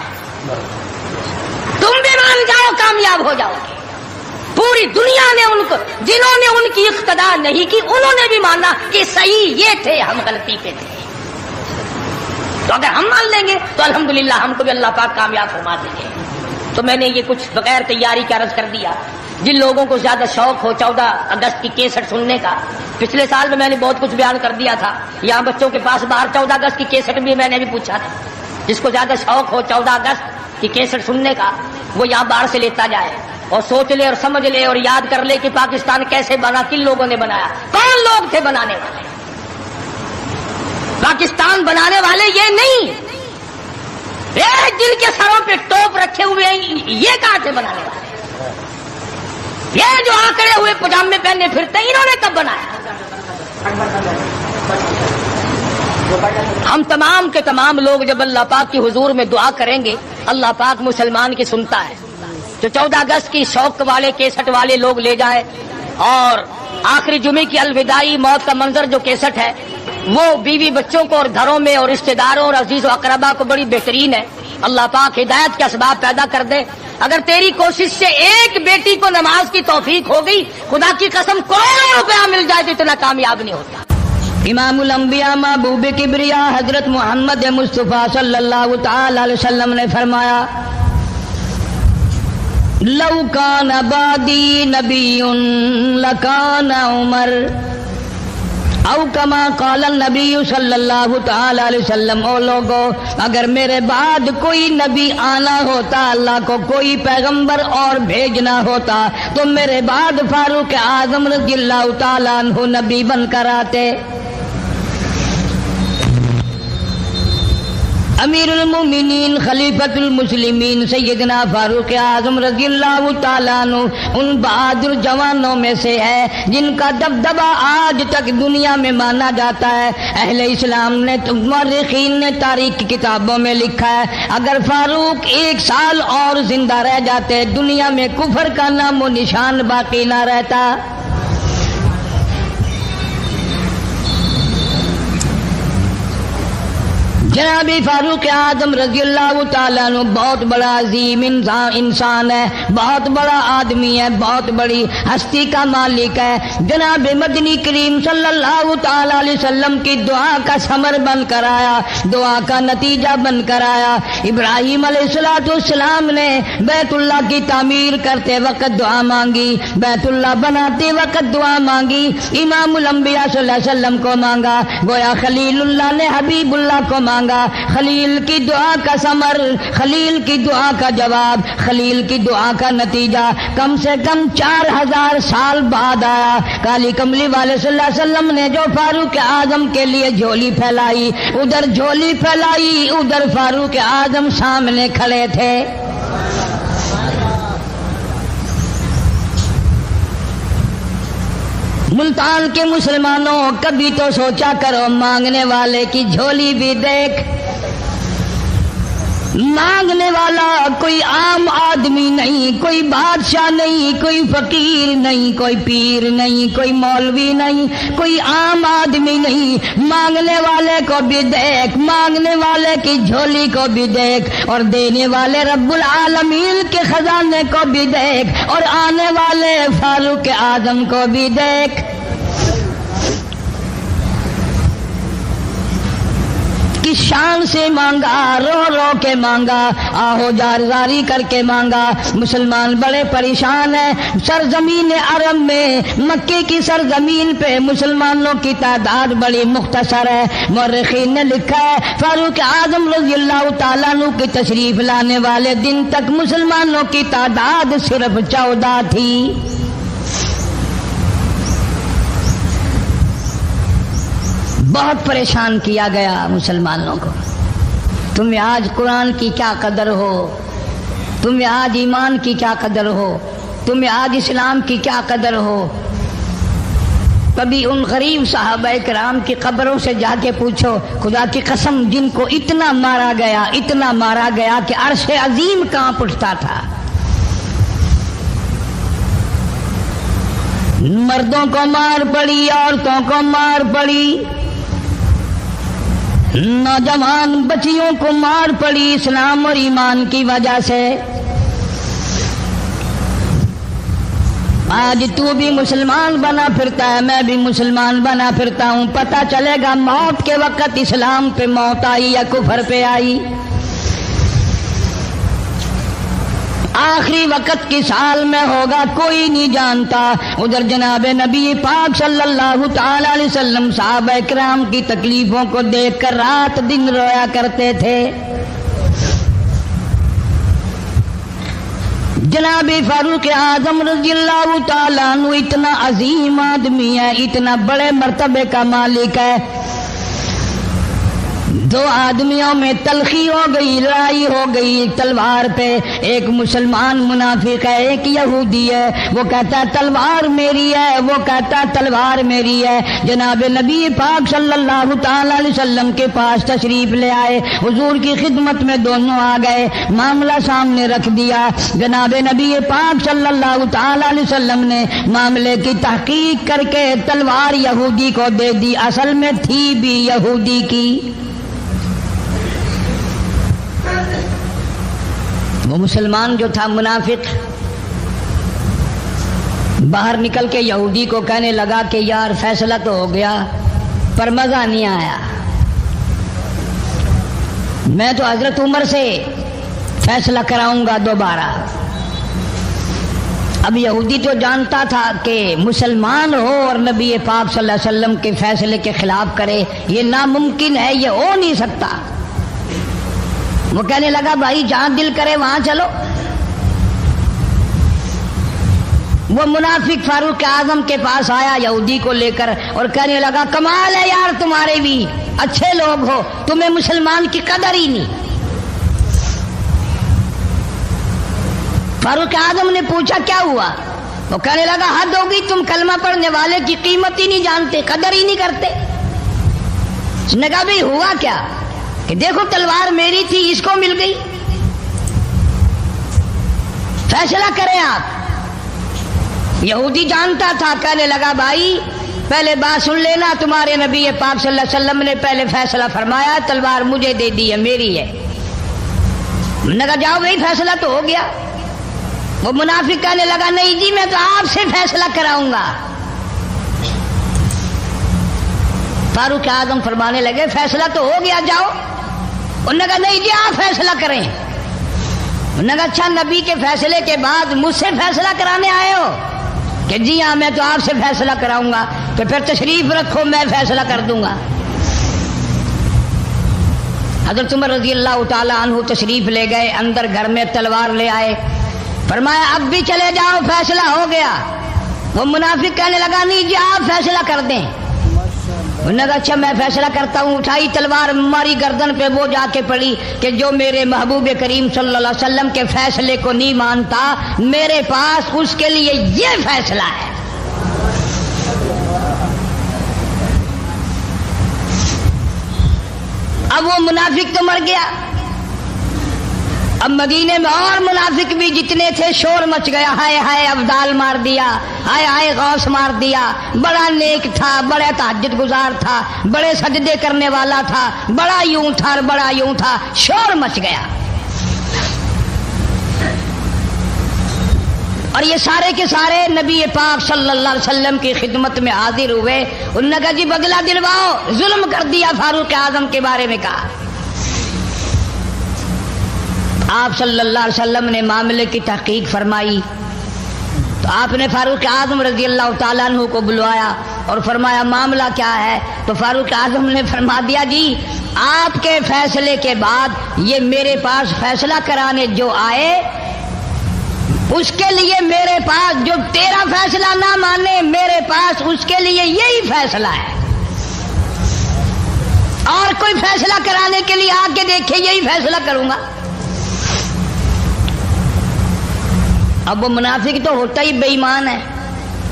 تم بھی مان جاؤ کامیاب ہو جاؤ گے. پوری دنیا نے ان کو، جنہوں نے ان کی اقتدا نہیں کی، انہوں نے بھی مانا کہ صحیح یہ تھے، ہم غلطی پہ تھے. تو اگر ہم مان لیں گے تو الحمدللہ ہم کو بھی اللہ پاک کامیاب فرما دیں گے. تو میں نے یہ کچھ بغیر تیاری کے عرض کر دیا. جن لوگوں کو زیادہ شوق ہو 14 اگست کی کیسٹ سننے کا، پچھلے سال میں نے بہت کچھ بیان کر دیا تھا. یہاں بچوں کے پاس باہر 14 اگست کی کیسٹ بھی میں نے بھی پوچھا تھا. جس کو زیادہ شوق ہو 14 اگست کی کیسٹ سننے کا، وہ یہاں باہر سے لیتا جائے اور سوچ لے اور سمجھ لے اور یاد کر لے کہ پاکستان کیسے بنا، کن لوگوں نے بنایا، کون لوگ تھے بنانے والے. پاکستان بنانے والے یہ نہیں، جن کے سروں پہ ٹوپ رکھے ہوئے ہیں، یہ کہاں تھے بنانے والے؟ یہ جو آکڑے ہوئے پجامے پہنے پھرتے انہوں نے کب بنایا؟ ہم تمام کے تمام لوگ جب اللہ پاک کی حضور میں دعا کریں گے، اللہ پاک مسلمان کی سنتا ہے. تو 14 اگست کی شوق والے کیسٹ والے لوگ لے جائے، اور آخری جمعے کی الوداعی موت کا منظر جو کیسٹ ہے وہ بیوی بچوں کو اور گھروں میں اور رشتہ داروں اور عزیز و اقربا کو بڑی بہترین ہے. اللہ پاک ہدایت کے اسباب پیدا کر دے. اگر تیری کوشش سے ایک بیٹی کو نماز کی توفیق ہو گئی، خدا کی قسم کروڑوں روپیہ مل جائے تو اتنا کامیاب نہیں ہوتا. امام الانبیاء محبوب کبریا حضرت محمد مصطفیٰ صلی اللہ تعالی علیہ وسلم نے فرمایا، لو کان بعدی نبی لکان عمر، او کما قال النبی صلی اللہ تعالی علیہ وسلم. او لوگو، اگر میرے بعد کوئی نبی آنا ہوتا، اللہ کو کوئی پیغمبر اور بھیجنا ہوتا، تو میرے بعد فاروق اعظم رضی اللہ تعالیٰ عنہ نبی بن کر آتے. امیر المومنین خلیفۃ المسلمین سیدنا فاروق اعظم رضی اللہ تعالیٰ عنہ ان بہادر جوانوں میں سے ہے جن کا دبدبہ آج تک دنیا میں مانا جاتا ہے. اہل اسلام نے، مورخین نے تاریخ کی کتابوں میں لکھا ہے، اگر فاروق 1 سال اور زندہ رہ جاتے، دنیا میں کفر کا نام و نشان باقی نہ رہتا. جناب فاروق اعظم رضی اللہ تعالیٰ عنہ بہت بڑا عظیم انسان ہے، بہت بڑا آدمی ہے، بہت بڑی ہستی کا مالک ہے۔ جناب مدنی کریم صلی اللہ تعالیٰ علیہ وسلم کی دعا کا ثمر بن کر آیا، دعا کا نتیجہ بن کر آیا۔ ابراہیم علیہ السلام نے بیت اللہ کی تعمیر کرتے وقت دعا مانگی، بیت اللہ بناتے وقت دعا مانگی، امام الانبیاء صلی اللہ علیہ وسلم کو مانگا، گویا خلیل اللہ نے حبیب اللہ کو مانگا۔ خلیل کی دعا کا ثمر، خلیل کی دعا کا جواب، خلیل کی دعا کا نتیجہ کم سے کم 4000 سال بعد آیا۔ کالی کملی والے صلی اللہ علیہ وسلم نے جو فاروق اعظم کے لیے جھولی پھیلائی، ادھر جھولی پھیلائی، ادھر فاروق اعظم سامنے کھڑے تھے۔ ملتان کے مسلمانوں، کبھی تو سوچا کرو مانگنے والے کی جھولی بھی دیکھ۔ مانگنے والا کوئی عام آدمی نہیں، کوئی بادشاہ نہیں، کوئی فقیر نہیں، کوئی پیر نہیں، کوئی مولوی نہیں، کوئی عام آدمی نہیں۔ مانگنے والے کو بھی دیکھ، مانگنے والے کی جھولی کو بھی دیکھ، اور دینے والے رب العالمین کے خزانے کو بھی دیکھ، اور آنے والے فاروق اعظم کو بھی دیکھ۔ کس شان سے مانگا، رو رو کے مانگا، آہو جار زاری کر کے مانگا۔ مسلمان بڑے پریشان ہیں۔ سرزمین عرب میں، مکے کی سرزمین پہ مسلمانوں کی تعداد بڑی مختصر ہے۔ مورخین نے لکھا ہے فاروق اعظم رضی اللہ تعالیٰ عنہ کی تشریف لانے والے دن تک مسلمانوں کی تعداد صرف 14 تھی۔ بہت پریشان کیا گیا مسلمانوں کو۔ تمہیں آج قرآن کی کیا قدر ہو، تمہیں آج ایمان کی کیا قدر ہو، تمہیں آج اسلام کی کیا قدر ہو۔ کبھی ان غریب صحابہ کرام کی قبروں سے جا کے پوچھو، خدا کی قسم جن کو اتنا مارا گیا، اتنا مارا گیا کہ عرش عظیم کانپ اٹھتا تھا۔ مردوں کو مار پڑی، عورتوں کو مار پڑی، نوجوان بچیوں کو مار پڑی اسلام اور ایمان کی وجہ سے۔ آج تو بھی مسلمان بنا پھرتا ہے، میں بھی مسلمان بنا پھرتا ہوں، پتہ چلے گا موت کے وقت اسلام پہ موت آئی یا کفر پہ آئی۔ آخری وقت کی سال میں ہوگا کوئی نہیں جانتا۔ ادھر جناب نبی پاک صلی اللہ تعالی علیہ وسلم صحابہ کرام کی تکلیفوں کو دیکھ کر رات دن رویا کرتے تھے۔ جناب فاروق اعظم رضی اللہ تعالیٰ عنہ اتنا عظیم آدمی ہے، اتنا بڑے مرتبے کا مالک ہے۔ دو آدمیوں میں تلخی ہو گئی، لڑائی ہو گئی تلوار پہ۔ ایک مسلمان منافق ہے، ایک یہودی ہے، وہ کہتا ہے تلوار میری ہے، وہ کہتا ہے تلوار میری ہے۔ جناب نبی پاک صلی اللہ تعالی علیہ وسلم کے پاس تشریف لے آئے، حضور کی خدمت میں دونوں آ گئے، معاملہ سامنے رکھ دیا۔ جناب نبی پاک صلی اللہ تعالی علیہ وسلم نے معاملے کی تحقیق کر کے تلوار یہودی کو دے دی، اصل میں تھی بھی یہودی کی۔ وہ مسلمان جو تھا منافق باہر نکل کے یہودی کو کہنے لگا کہ یار فیصلہ تو ہو گیا پر مزہ نہیں آیا، میں تو حضرت عمر سے فیصلہ کراؤں گا دوبارہ۔ اب یہودی تو جانتا تھا کہ مسلمان ہو اور نبی پاک صلی اللہ علیہ وسلم کے فیصلے کے خلاف کرے، یہ ناممکن ہے، یہ ہو نہیں سکتا۔ وہ کہنے لگا بھائی جہاں دل کرے وہاں چلو۔ وہ منافق فاروق اعظم کے پاس آیا یہودی کو لے کر اور کہنے لگا کمال ہے یار تمہارے بھی، اچھے لوگ ہو، تمہیں مسلمان کی قدر ہی نہیں۔ فاروق اعظم نے پوچھا کیا ہوا؟ وہ کہنے لگا حد ہوگی، تم کلمہ پڑھنے والے کی قیمت ہی نہیں جانتے، قدر ہی نہیں کرتے۔ اس نے کہا بھائی ہوا کیا؟ کہ دیکھو تلوار میری تھی، اس کو مل گئی، فیصلہ کریں آپ۔ یہودی جانتا تھا، کہنے لگا بھائی پہلے بات سن لینا، تمہارے نبی پاک صلی اللہ علیہ وسلم نے پہلے فیصلہ فرمایا تلوار مجھے دے دی ہے، میری ہے۔ میں نے کہا جاؤ بھائی فیصلہ تو ہو گیا۔ وہ منافق کہنے لگا نہیں جی میں تو آپ سے فیصلہ کراؤں گا۔ فاروق اعظم فرمانے لگے فیصلہ تو ہو گیا جاؤ۔ انہوں نے کہا نہیں جی آپ فیصلہ کریں۔ انہوں نے کہا اچھا نبی کے فیصلے کے بعد مجھ سے فیصلہ کرانے آئے ہو؟ کہ جی ہاں میں تو آپ سے فیصلہ کراؤں گا۔ تو پھر تشریف رکھو میں فیصلہ کر دوں گا۔ حضرت عمر رضی اللہ تعالی عنہ تشریف لے گئے اندر، گھر میں تلوار لے آئے، فرمایا اب بھی چلے جاؤ فیصلہ ہو گیا۔ وہ منافق کہنے لگا نہیں جی آپ فیصلہ کر دیں۔ انہوں نے کہا اچھا میں فیصلہ کرتا ہوں۔ اٹھائی تلوار، ماری گردن پہ، وہ جا کے پڑی کہ جو میرے محبوب کریم صلی اللہ علیہ وسلم کے فیصلے کو نہیں مانتا میرے پاس اس کے لیے یہ فیصلہ ہے۔ اب وہ منافق تو مر گیا، اب مدینے میں اور منافق بھی جتنے تھے شور مچ گیا، ہائے ہائے ابدال مار دیا، ہائے ہائے غوث مار دیا، بڑا نیک تھا، بڑا تہجد گزار تھا، بڑے سجدے کرنے والا تھا، بڑا یوں تھا اور بڑا یوں تھا، شور مچ گیا۔ اور یہ سارے کے سارے نبی پاک صلی اللہ علیہ وسلم کی خدمت میں حاضر ہوئے۔ انہوں نے کہا جی بدلہ دلواؤ، ظلم کر دیا فاروق اعظم کے بارے میں کہا۔ آپ صلی اللہ علیہ وسلم نے معاملے کی تحقیق فرمائی تو آپ نے فاروق اعظم رضی اللہ تعالیٰ عنہ کو بلوایا اور فرمایا معاملہ کیا ہے؟ تو فاروق اعظم نے فرما دیا جی آپ کے فیصلے کے بعد یہ میرے پاس فیصلہ کرانے جو آئے اس کے لیے میرے پاس، جو تیرا فیصلہ نہ مانے میرے پاس اس کے لیے یہی فیصلہ ہے، اور کوئی فیصلہ کرانے کے لیے آ کے دیکھے یہی فیصلہ کروں گا۔ اب وہ منافق تو ہوتا ہی بے ایمان ہے،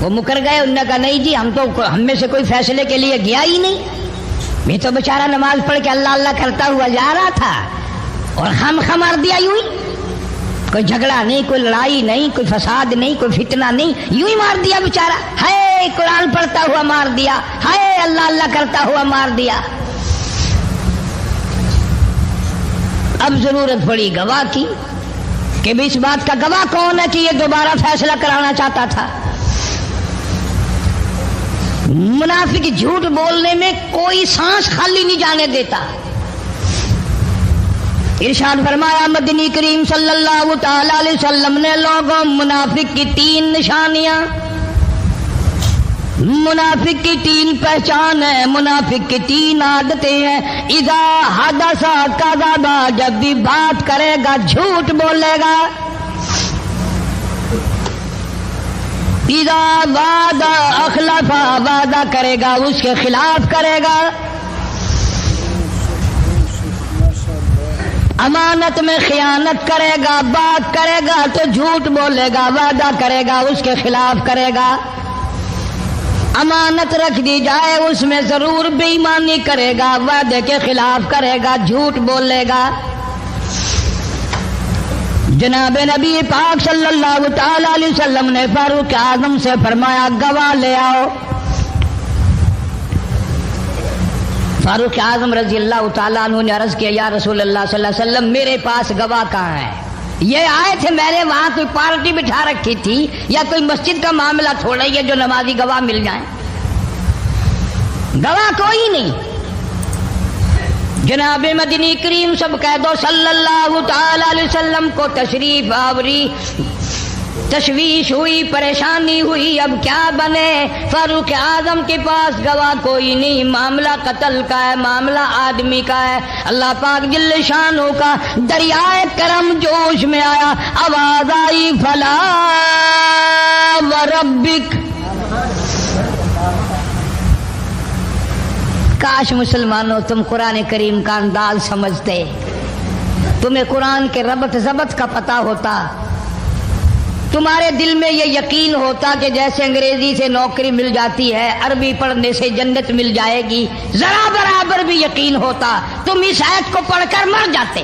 وہ مکر گئے۔ انہوں نے کہا نہیں جی ہم میں سے کوئی فیصلے کے لیے گیا ہی نہیں، یہ تو بیچارہ نماز پڑھ کے اللہ اللہ کرتا ہوا جا رہا تھا اور ہم مار دیا یوں ہی، کوئی جھگڑا نہیں، کوئی لڑائی نہیں، کوئی فساد نہیں، کوئی فتنہ نہیں، یوں ہی مار دیا بیچارہ، ہائے قرآن پڑھتا ہوا مار دیا، ہائے اللہ اللہ کرتا ہوا مار دیا۔ اب ضرورت پڑی گواہ کی کہ بھی اس بات کا گواہ کون ہے کہ یہ دوبارہ فیصلہ کرانا چاہتا تھا۔ منافق جھوٹ بولنے میں کوئی سانس خالی نہیں جانے دیتا۔ ارشاد فرمایا مدنی کریم صلی اللہ تعالی علیہ وسلم نے لوگوں منافق کی 3 نشانیاں، منافق کی 3 پہچان ہے، منافق کی 3 عادتیں ہیں۔ اذا حدث کذب، جب بھی بات کرے گا جھوٹ بولے گا۔ اذا وعد اخلف، وعدہ کرے گا اس کے خلاف کرے گا۔ امانت میں خیانت کرے گا، بات کرے گا تو جھوٹ بولے گا، وعدہ کرے گا اس کے خلاف کرے گا۔ امانت رکھ دی جائے اس میں ضرور بے ایمانی کرے گا، وعدے کے خلاف کرے گا، جھوٹ بولے گا۔ جناب نبی پاک صلی اللہ تعالی علیہ وسلم نے فاروق اعظم سے فرمایا گواہ لے آؤ۔ فاروق اعظم رضی اللہ تعالیٰ عنہ نے عرض کیا یا رسول اللہ صلی اللہ علیہ وسلم میرے پاس گواہ کہاں ہے؟ یہ آئے تھے، میں نے وہاں کوئی پارٹی بٹھا رکھی تھی یا کوئی مسجد کا معاملہ تھوڑا ہی ہے جو نمازی گواہ مل جائیں، گواہ کوئی نہیں۔ جناب مدنی کریم سب کہہ دو صلی اللہ تعالی علیہ وسلم کو تشریف آوری، تشویش ہوئی، پریشانی ہوئی، اب کیا بنے؟ فاروق اعظم کے پاس گواہ کوئی نہیں، معاملہ قتل کا ہے، معاملہ آدمی کا ہے۔ اللہ پاک جل شانہ کا دریائے کرم جوش میں آیا، آواز آئی فلا وربک۔ کاش مسلمانوں تم قرآن کریم کا انداز سمجھتے، تمہیں قرآن کے ربط ضبط کا پتہ ہوتا، تمہارے دل میں یہ یقین ہوتا کہ جیسے انگریزی سے نوکری مل جاتی ہے، عربی پڑھنے سے جنت مل جائے گی، ذرا برابر بھی یقین ہوتا تم اس آیت کو پڑھ کر مر جاتے۔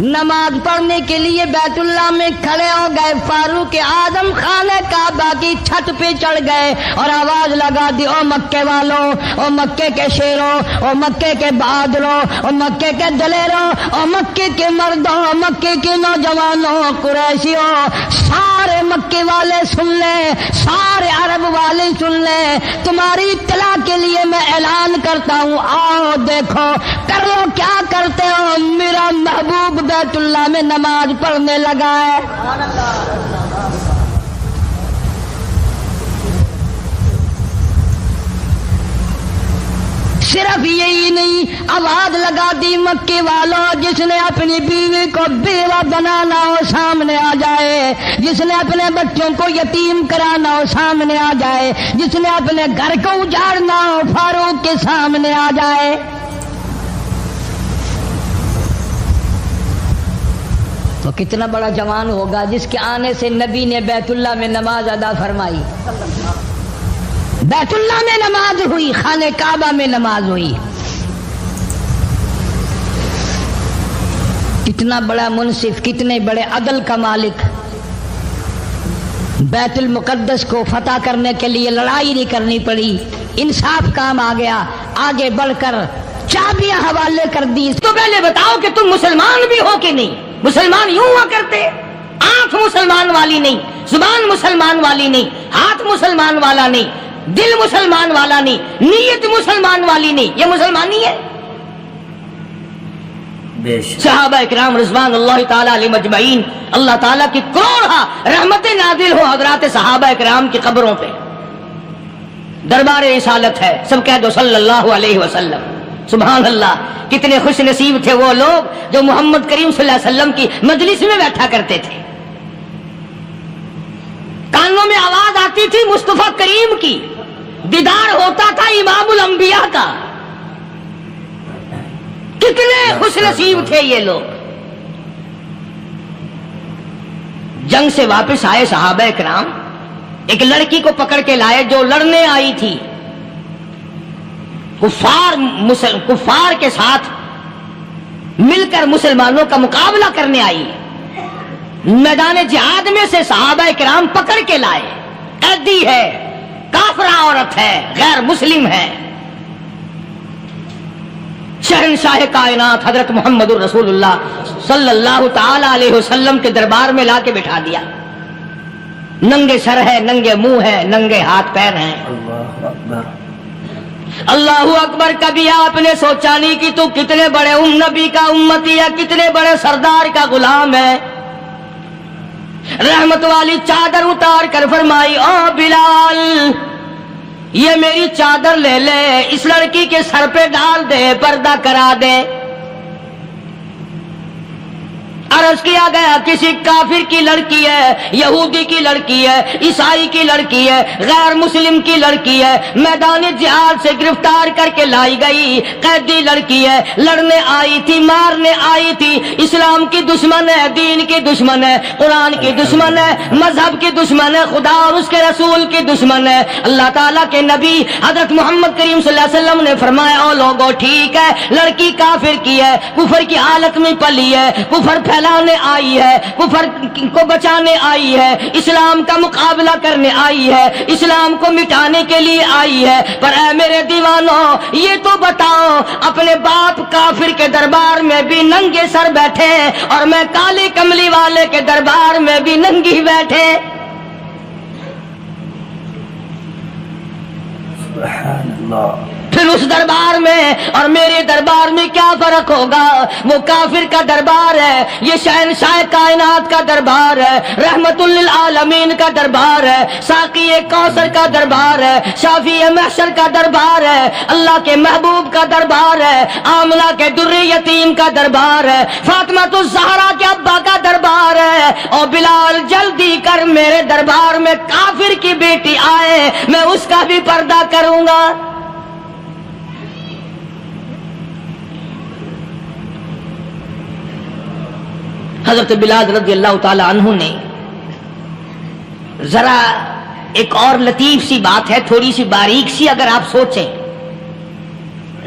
نماز پڑھنے کے لیے بیت اللہ میں کھڑے ہو گئے، فاروق اعظم خانہ کعبہ کی چھت پہ چڑھ گئے اور آواز لگا دی، او مکے والوں، او مکے کے شیروں، او مکے کے بہادروں، او مکے کے دلیروں، او مکے کے مردوں، مکے کے نوجوانوں، قریشیوں، سارے مکے والے سن لیں، سارے عرب والے سن لیں، تمہاری اطلاع کے لیے میں اعلان کرتا ہوں، آؤ دیکھو کر لو کیا کرتے ہو، میرا محبوب بیت اللہ میں نماز پڑھنے لگا ہے۔ صرف یہی نہیں، آواز لگا دی، مکے والوں، جس نے اپنی بیوی کو بیوہ بنانا ہو سامنے آ جائے، جس نے اپنے بچوں کو یتیم کرانا ہو سامنے آ جائے، جس نے اپنے گھر کو اجاڑنا ہو فاروق کے سامنے آ جائے۔ تو کتنا بڑا جوان ہوگا جس کے آنے سے نبی نے بیت اللہ میں نماز ادا فرمائی، بیت اللہ میں نماز ہوئی، خانہ کعبہ میں نماز ہوئی۔ کتنا بڑا منصف، کتنے بڑے عدل کا مالک، بیت المقدس کو فتح کرنے کے لیے لڑائی نہیں کرنی پڑی، انصاف کام آ گیا، آگے بڑھ کر چابیاں حوالے کر دی۔ تو پہلے بتاؤ کہ تم مسلمان بھی ہو کہ نہیں؟ مسلمان یوں ہوا کرتے، آنکھ مسلمان والی نہیں، زبان مسلمان والی نہیں، ہاتھ مسلمان والا نہیں، دل مسلمان والا نہیں، نیت مسلمان والی نہیں، یہ مسلمانی ہے؟ صحابہ اکرام رضوان اللہ تعالی علیہ مجمعین، اللہ تعالیٰ کی کروڑا رحمتیں نازل ہو حضرات صحابہ اکرام کی قبروں پہ۔ دربار رسالت ہے، سب کہہ دو صلی اللہ علیہ وسلم۔ سبحان اللہ، کتنے خوش نصیب تھے وہ لوگ جو محمد کریم صلی اللہ علیہ وسلم کی مجلس میں بیٹھا کرتے تھے۔ کانوں میں آواز آتی تھی مصطفیٰ کریم کی، دیدار ہوتا تھا امام الانبیاء کا۔ کتنے خوش نصیب تھے یہ لوگ۔ جنگ سے واپس آئے صحابہ کرام، ایک لڑکی کو پکڑ کے لائے جو لڑنے آئی تھی، کفار کے ساتھ مل کر مسلمانوں کا مقابلہ کرنے آئی۔ میدان جہاد میں سے صحابہ کرام پکڑ کے لائے، قیدی ہے، کافرہ عورت ہے، غیر مسلم ہے۔ شہنشاہ کائنات حضرت محمد الرسول اللہ صلی اللہ تعالی علیہ وسلم کے دربار میں لا کے بٹھا دیا۔ ننگے سر ہے، ننگے منہ ہے، ننگے ہاتھ پیر ہیں۔ اللہ اکبر، اللہ اکبر۔ کبھی آپ نے سوچا نہیں کہ تو کتنے بڑے نبی کا امتی ہے، کتنے بڑے سردار کا غلام ہے؟ رحمت والی چادر اتار کر فرمائی، او بلال یہ میری چادر لے لے، اس لڑکی کے سر پہ ڈال دے، پردہ کرا دے۔ عرض کیا گیا کسی کافر کی لڑکی ہے، یہودی کی لڑکی ہے، عیسائی کی لڑکی ہے، غیر مسلم کی لڑکی ہے، میدان جہاد سے گرفتار کر کے لائی گئی، قیدی لڑکی ہے، لڑنے آئی تھی، مارنے آئی تھی، اسلام کی دشمن ہے، دین کی دشمن ہے، قرآن کی دشمن ہے، مذہب کی دشمن ہے، خدا اور اس کے رسول کی دشمن ہے۔ اللہ تعالیٰ کے نبی حضرت محمد کریم صلی اللہ علیہ وسلم نے فرمایا، او لوگوں ٹھیک ہے، لڑکی کافر کی ہے، کفر کی حالت میں پلی ہے، کفر پھیلانے آئی ہے، کفر کو بچانے آئی ہے، اسلام کا مقابلہ کرنے آئی ہے، اسلام کو مٹانے کے لیے آئی ہے، پر اے میرے دیوانوں یہ تو بتاؤ، اپنے باپ کافر کے دربار میں بھی ننگے سر بیٹھے اور میں کالی کملی والے کے دربار میں بھی ننگی بیٹھے۔ سبحان اللہ۔ پھر اس دربار میں اور میرے دربار میں کیا فرق ہوگا؟ وہ کافر کا دربار ہے، یہ شہنشاہ کائنات کا دربار ہے، رحمت للعالمین کا دربار ہے، ساقی کوثر کا دربار ہے، شافی محشر کا دربار ہے، اللہ کے محبوب کا دربار ہے، آمنہ کے در یتیم کا دربار ہے، فاطمہ الزہرا کے ابا کا دربار ہے۔ اور بلال جلدی کر، میرے دربار میں کافر کی بیٹی آئے، میں اس کا بھی پردہ کروں گا۔ حضرت بلال رضی اللہ تعالی عنہ نے ذرا ایک اور لطیف سی بات ہے، تھوڑی سی باریک سی، اگر آپ سوچیں،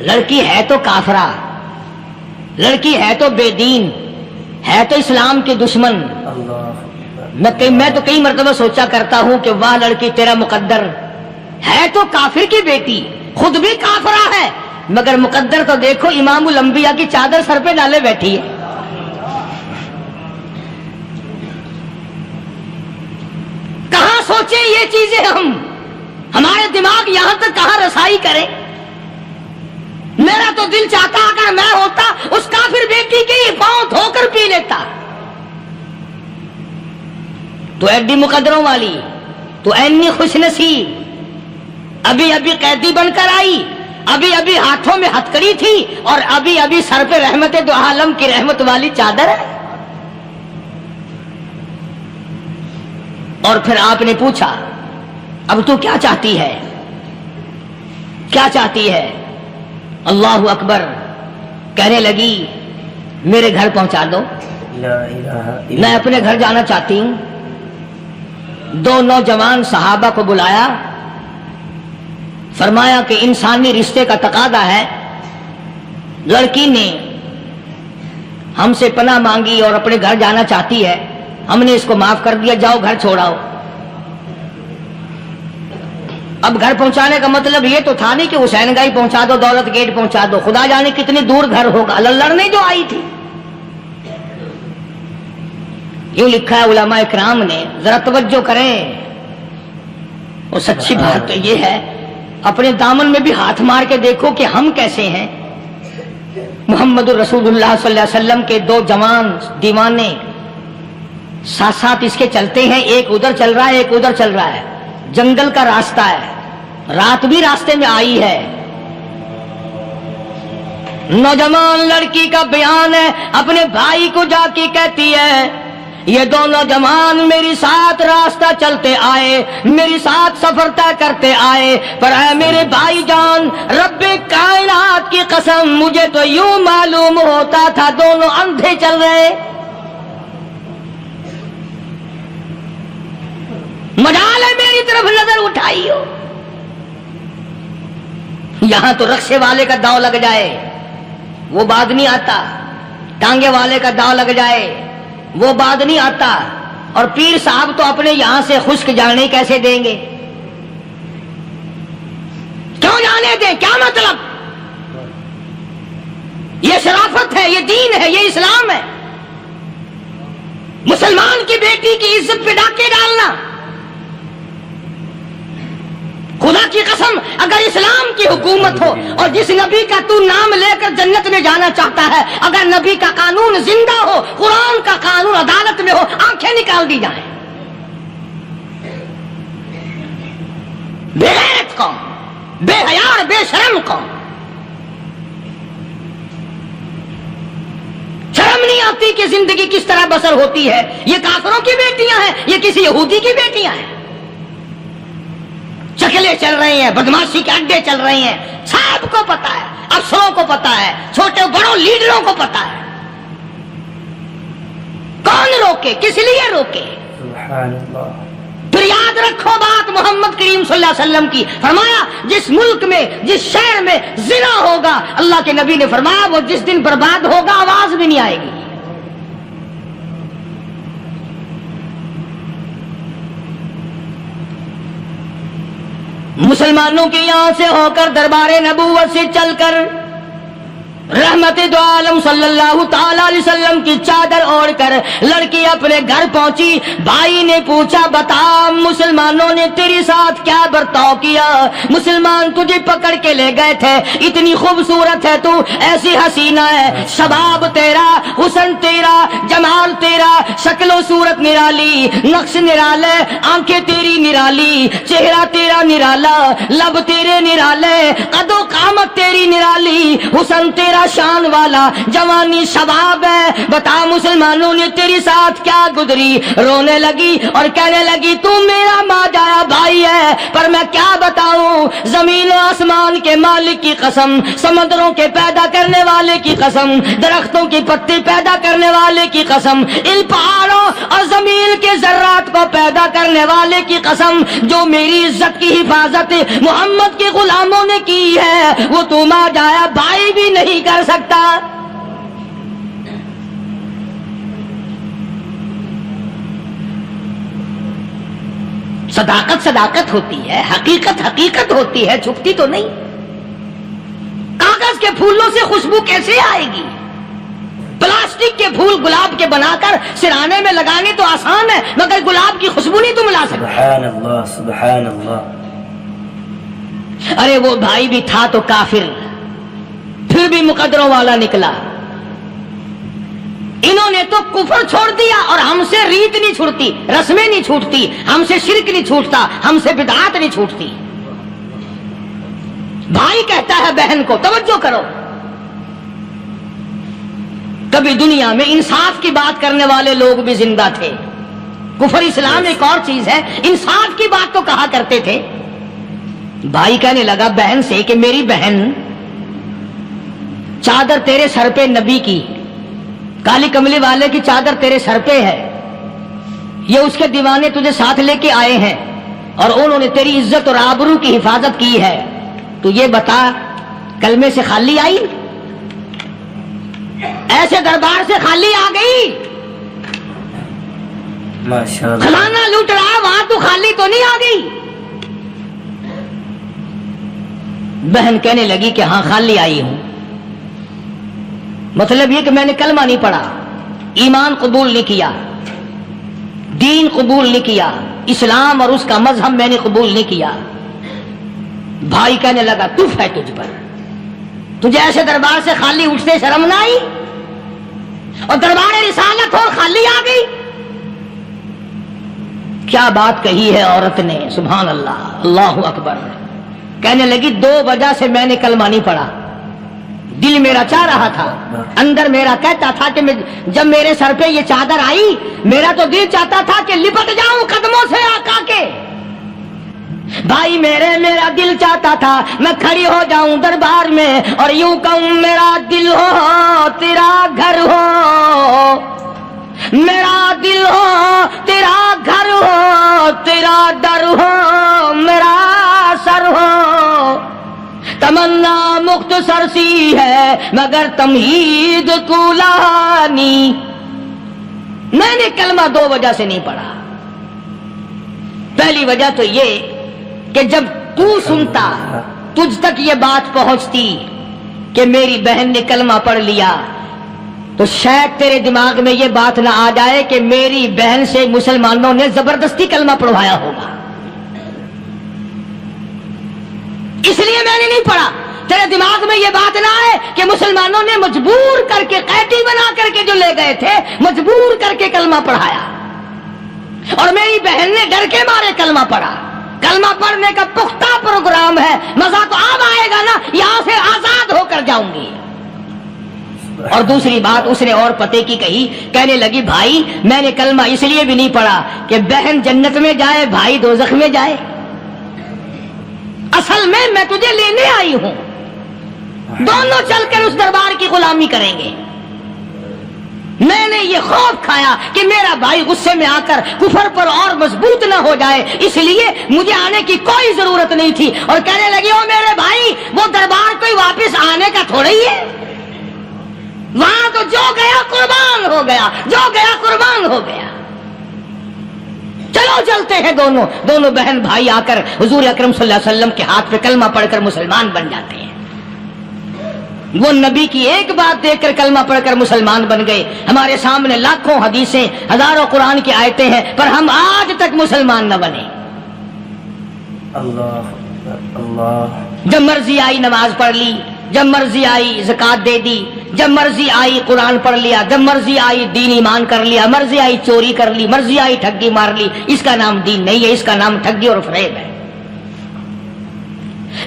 لڑکی ہے تو کافرہ، لڑکی ہے تو بے دین، ہے تو اسلام کے دشمن۔ میں تو کئی مرتبہ سوچا کرتا ہوں کہ واہ لڑکی تیرا مقدر، ہے تو کافر کی بیٹی، خود بھی کافرہ ہے، مگر مقدر تو دیکھو امام الانبیاء کی چادر سر پہ ڈالے بیٹھی ہے۔ کہاں سوچیں یہ چیزیں ہمارے دماغ یہاں تک کہاں رسائی کریں؟ میرا تو دل چاہتا اگر میں ہوتا اس کافر بیٹی کے ہی پاؤں دھو کر پی لیتا۔ تو ایڈی مقدروں والی، تو اینی خوش نصیب، ابھی ابھی قیدی بن کر آئی، ابھی ابھی ہاتھوں میں ہتکڑی تھی، اور ابھی ابھی سر پہ رحمت دو عالم کی رحمت والی چادر ہے۔ اور پھر آپ نے پوچھا اب تو کیا چاہتی ہے، کیا چاہتی ہے؟ اللہ اکبر، کہنے لگی میرے گھر پہنچا دو، میں اپنے گھر جانا چاہتی ہوں۔ دو نوجوان صحابہ کو بلایا، فرمایا کہ انسانی رشتے کا تقاضا ہے، لڑکی نے ہم سے پناہ مانگی اور اپنے گھر جانا چاہتی ہے، ہم نے اس کو معاف کر دیا، جاؤ گھر چھوڑاؤ۔ اب گھر پہنچانے کا مطلب یہ تو تھا نہیں کہ حسین گائی پہنچا دو، دولت گیٹ پہنچا دو، خدا جانے کتنی دور گھر ہوگا، لڑنے جو آئی تھی۔ یوں لکھا ہے علماء اکرام نے، ذرا توجہ کریں، اور سچی بات تو یہ ہے اپنے دامن میں بھی ہاتھ مار کے دیکھو کہ ہم کیسے ہیں۔ محمد رسول اللہ صلی اللہ علیہ وسلم کے دو جوان دیوانے ساتھ ساتھ اس کے چلتے ہیں، ایک ادھر چل رہا ہے ایک ادھر چل رہا ہے، جنگل کا راستہ ہے، رات بھی راستے میں آئی ہے۔ نوجوان لڑکی کا بیان ہے، اپنے بھائی کو جا کے کہتی ہے یہ دو نوجوان میری ساتھ راستہ چلتے آئے، میری ساتھ سفر طے کرتے آئے، پر اے میرے بھائی جان، رب کائنات کی قسم مجھے تو یوں معلوم ہوتا تھا دونوں اندھے چل رہے، مجال ہے میری طرف نظر اٹھائی ہو۔ یہاں تو رکشے والے کا داؤ لگ جائے وہ بات نہیں آتا، ٹانگے والے کا داؤ لگ جائے وہ بات نہیں آتا، اور پیر صاحب تو اپنے یہاں سے خشک جانے کیسے دیں گے؟ کیوں جانے دیں؟ کیا مطلب؟ یہ شرافت ہے، یہ دین ہے، یہ اسلام ہے۔ مسلمان کی بیٹی کی عزت پہ ڈاکے ڈالنا، خدا کی قسم اگر اسلام کی حکومت ہو اور جس نبی کا تو نام لے کر جنت میں جانا چاہتا ہے، اگر نبی کا قانون زندہ ہو، قرآن کا قانون عدالت میں ہو، آنکھیں نکال دی جائیں۔ بے غیرت قوم، بے حیا اور بے شرم قوم، شرم نہیں آتی کہ زندگی کس طرح بسر ہوتی ہے۔ یہ کافروں کی بیٹیاں ہیں، یہ کسی یہودی کی بیٹیاں ہیں، چکلے چل رہے ہیں، بدماشی کے اڈے چل رہے ہیں، سب کو پتا ہے، افسروں کو پتا ہے، چھوٹے بڑوں لیڈروں کو پتا ہے۔ کون روکے؟ کس لیے روکے؟ سبحان اللہ۔ پھر یاد رکھو بات محمد کریم صلی اللہ علیہ وسلم کی، فرمایا جس ملک میں جس شہر میں زنا ہوگا، اللہ کے نبی نے فرمایا وہ جس دن برباد ہوگا آواز بھی نہیں آئے گی۔ مسلمانوں کے یہاں سے ہو کر دربار نبوت سے چل کر رحمت دو عالم صلی اللہ تعالی علیہ وسلم کی چادر اوڑھ کر لڑکی اپنے گھر پہنچی۔ بھائی نے پوچھا بتا مسلمانوں نے تیری ساتھ کیا برتاؤ کیا؟ مسلمان تجھے پکڑ کے لے گئے تھے، اتنی خوبصورت ہے تو، ایسی حسینہ ہے، شباب تیرا، حسن تیرا، جمال تیرا، شکل و صورت نرالی، نقش نرالے، آنکھیں تیری نرالی، چہرہ تیرا نرالا، لب تیرے نرالے، قد و قامت تیری نرالی، حسن تیرا شان والا، جوانی شباب ہے، بتا مسلمانوں نے تیری ساتھ کیا گزری؟ رونے لگی اور کہنے لگی تو میرا ماجایا بھائی ہے، پر میں کیا بتاؤں، زمین و آسمان کے مالک کی قسم، سمندروں کے پیدا کرنے والے کی قسم، درختوں کی پتی پیدا کرنے والے کی قسم، ان پہاڑوں اور زمین کے ذرات کو پیدا کرنے والے کی قسم، جو میری عزت کی حفاظت محمد کے غلاموں نے کی ہے، وہ تو ماجایا بھائی بھی نہیں کر سکتا۔ صداقت صداقت ہوتی ہے، حقیقت حقیقت ہوتی ہے، چھپتی تو نہیں۔ کاغذ کے پھولوں سے خوشبو کیسے آئے گی؟ پلاسٹک کے پھول گلاب کے بنا کر سرانے میں لگانے تو آسان ہے، مگر گلاب کی خوشبو نہیں تم لا سکتے۔ سبحان اللہ سبحان اللہ۔ ارے وہ بھائی بھی تھا تو کافر، پھر بھی مقدروں والا نکلا۔ انہوں نے تو کفر چھوڑ دیا، اور ہم سے ریت نہیں چھوٹتی، رسمیں نہیں چھوٹتی، ہم سے شرک نہیں چھوٹتا، ہم سے بدعات نہیں چھوٹتی۔ بھائی کہتا ہے بہن کو، توجہ کرو، کبھی دنیا میں انصاف کی بات کرنے والے لوگ بھی زندہ تھے۔ کفر اسلام ایک اور چیز ہے، انصاف کی بات تو کہا کرتے تھے۔ بھائی کہنے لگا بہن سے کہ میری بہن، چادر تیرے سر پہ نبی کی، کالی کملی والے کی چادر تیرے سر پہ ہے، یہ اس کے دیوانے تجھے ساتھ لے کے آئے ہیں اور انہوں نے تیری عزت اور آبرو کی حفاظت کی ہے، تو یہ بتا کلمے سے خالی آئی؟ ایسے دربار سے خالی آ گئی؟ ماشاءاللہ۔ خزانہ لوٹ رہا وہاں تو خالی تو نہیں آ گئی؟ بہن کہنے لگی کہ ہاں خالی آئی ہوں، مطلب یہ کہ میں نے کلمہ نہیں پڑھا، ایمان قبول نہیں کیا، دین قبول نہیں کیا، اسلام اور اس کا مذہب میں نے قبول نہیں کیا۔ بھائی کہنے لگا تف ہے تجھ پر، تجھے ایسے دربار سے خالی اٹھتے شرم نہ آئی؟ اور دربار رسالت ہو خالی آ گئی؟ کیا بات کہی ہے عورت نے، سبحان اللہ، اللہ اکبر۔ کہنے لگی دو وجہ سے میں نے کلمہ نہیں پڑھا، دل میرا چاہ رہا تھا، اندر میرا کہتا تھا کہ جب میرے سر پہ یہ چادر آئی، میرا تو دل چاہتا تھا کہ لپٹ جاؤں قدموں سے آقا کے۔ بھائی میرا دل چاہتا تھا میں کھڑی ہو جاؤں دربار میں اور یوں کہوں میرا دل ہو تیرا گھر ہو، میرا دل ہو تیرا گھر ہو، تیرا در ہو میرا سر ہو۔ تمنا مختصر سی ہے مگر تمہید طولانی۔ میں نے کلمہ دو وجہ سے نہیں پڑھا۔ پہلی وجہ تو یہ کہ جب تو سنتا، تجھ تک یہ بات پہنچتی کہ میری بہن نے کلمہ پڑھ لیا، تو شاید تیرے دماغ میں یہ بات نہ آ جائے کہ میری بہن سے مسلمانوں نے زبردستی کلمہ پڑھوایا ہوگا، اس لیے میں نے نہیں پڑھا۔ تیرے دماغ میں یہ بات نہ آئے کہ مسلمانوں نے مجبور کر کے، قیدی بنا کر کے جو لے گئے تھے، مجبور کر کے کلمہ پڑھایا، اور میری بہن نے ڈر کے مارے کلمہ پڑھا۔ کلمہ پڑھنے کا پختہ پروگرام ہے، مزہ تو اب آئے گا نا، یہاں سے آزاد ہو کر جاؤں گی۔ اور دوسری بات اس نے اور پتے کی کہی، کہنے لگی بھائی میں نے کلمہ اس لیے بھی نہیں پڑھا کہ بہن جنت میں جائے بھائی دوزخ میں جائے، اصل میں تجھے لینے آئی ہوں، دونوں چل کر اس دربار کی غلامی کریں گے۔ میں نے یہ خوف کھایا کہ میرا بھائی غصے میں آ کر کفر پر اور مضبوط نہ ہو جائے، اس لیے مجھے آنے کی کوئی ضرورت نہیں تھی۔ اور کہنے لگی او میرے بھائی، وہ دربار کوئی واپس آنے کا تھوڑا ہی ہے، وہاں تو جو گیا قربان ہو گیا، جو گیا قربان ہو گیا۔ چلو چلتے ہیں دونوں بہن بھائی آ کر حضور اکرم صلی اللہ علیہ وسلم کے ہاتھ پہ کلمہ پڑھ کر مسلمان بن جاتے ہیں۔ وہ نبی کی ایک بات دیکھ کر کلمہ پڑھ کر مسلمان بن گئے۔ ہمارے سامنے لاکھوں حدیثیں، ہزاروں قرآن کی آیتیں ہیں، پر ہم آج تک مسلمان نہ بنے۔ اللہ جب مرضی آئی نماز پڑھ لی، جب مرضی آئی زکات دے دی، جب مرضی آئی قرآن پڑھ لیا، جب مرضی آئی دین ایمان کر لیا، مرضی آئی چوری کر لی، مرضی آئی ٹھگی مار لی۔ اس کا نام دین نہیں ہے، اس کا نام ٹھگی اور فریب ہے۔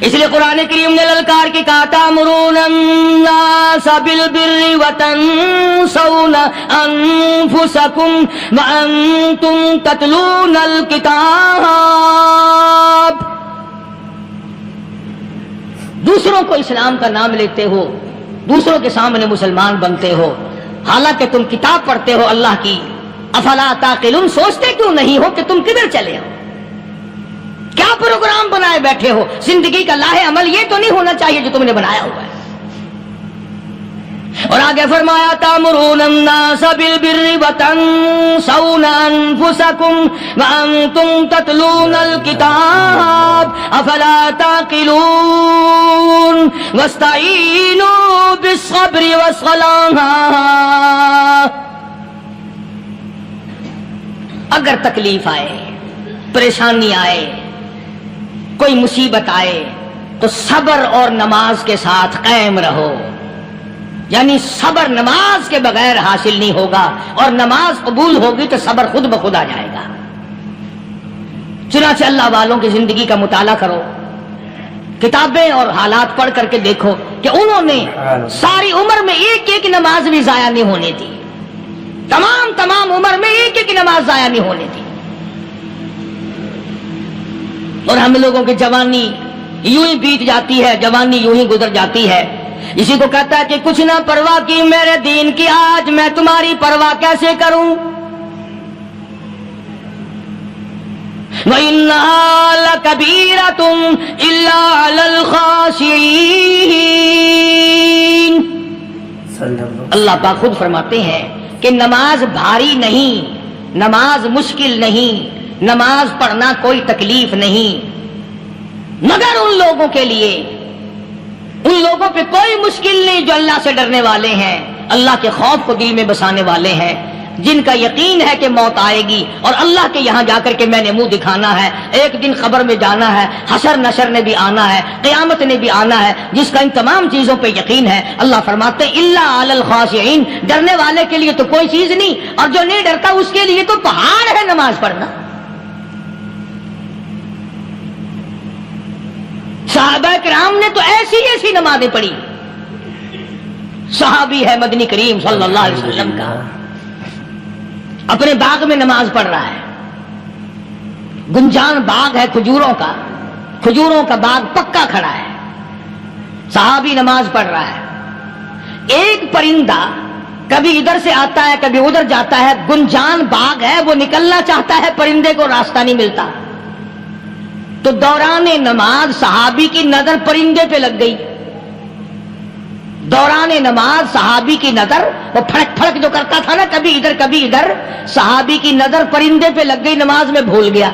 اس لیے قرآن کریم نے للکار کی کہا تأمرون الناس بالبر وتنسون انفسکم وانتم تتلون الکتاب۔ دوسروں کو اسلام کا نام لیتے ہو، دوسروں کے سامنے مسلمان بنتے ہو، حالانکہ تم کتاب پڑھتے ہو اللہ کی۔ افلا تعقلون، سوچتے کیوں نہیں ہو کہ تم کدھر چلے ہو؟ کیا پروگرام بنائے بیٹھے ہو؟ زندگی کا لاہ عمل یہ تو نہیں ہونا چاہیے جو تم نے بنایا ہوا ہے۔ اور آگے فرمایا تامرون الناس بالبر وتنسون انفسکم وانتم تتلون الکتاب افلا تعقلون واستعینوا بالصبر والصلاة. اگر تکلیف آئے، پریشانی آئے، کوئی مصیبت آئے تو صبر اور نماز کے ساتھ قائم رہو. یعنی صبر نماز کے بغیر حاصل نہیں ہوگا، اور نماز قبول ہوگی تو صبر خود بخود آ جائے گا. چنانچہ اللہ والوں کی زندگی کا مطالعہ کرو، کتابیں اور حالات پڑھ کر کے دیکھو کہ انہوں نے ساری عمر میں ایک ایک نماز بھی ضائع نہیں ہونے دی. تمام عمر میں ایک ایک نماز ضائع نہیں ہونے دی. اور ہم لوگوں کی جوانی یوں ہی بیت جاتی ہے، جوانی یوں ہی گزر جاتی ہے. اسی کو کہتا ہے کہ کچھ نہ پرواہ کی میرے دین کی، آج میں تمہاری پرواہ کیسے کروں. وَإِنَّهَا لَكَبِيرَةٌ إِلَّا عَلَى الْخَاشِعِينَ. اللہ پاک خود فرماتے ہیں کہ نماز بھاری نہیں، نماز مشکل نہیں، نماز پڑھنا کوئی تکلیف نہیں، مگر ان لوگوں کے لیے، ان لوگوں پہ کوئی مشکل نہیں جو اللہ سے ڈرنے والے ہیں، اللہ کے خوف کو دل میں بسانے والے ہیں، جن کا یقین ہے کہ موت آئے گی اور اللہ کے یہاں جا کر کے میں نے منہ دکھانا ہے، ایک دن قبر میں جانا ہے، حشر نشر نے بھی آنا ہے، قیامت نے بھی آنا ہے، جس کا ان تمام چیزوں پہ یقین ہے. اللہ فرماتے ہیں الا علی الخاشعین، ڈرنے والے کے لیے تو کوئی چیز نہیں، اور جو نہیں ڈرتا اس کے لیے تو پہاڑ ہے نماز پڑھنا. صحابہ کرام نے تو ایسی ایسی نمازیں پڑھی. صحابی ہے مدنی کریم صلی اللہ علیہ وسلم کا، اپنے باغ میں نماز پڑھ رہا ہے. گنجان باغ ہے کھجوروں کا، کھجوروں کا باغ پکا کھڑا ہے، صحابی نماز پڑھ رہا ہے. ایک پرندہ کبھی ادھر سے آتا ہے کبھی ادھر جاتا ہے، گنجان باغ ہے، وہ نکلنا چاہتا ہے، پرندے کو راستہ نہیں ملتا. تو دوران نماز صحابی کی نظر پرندے پہ لگ گئی. دوران نماز صحابی کی نظر، وہ پھڑک پھڑک جو کرتا تھا نا کبھی ادھر کبھی ادھر، صحابی کی نظر پرندے پہ لگ گئی، نماز میں بھول گیا.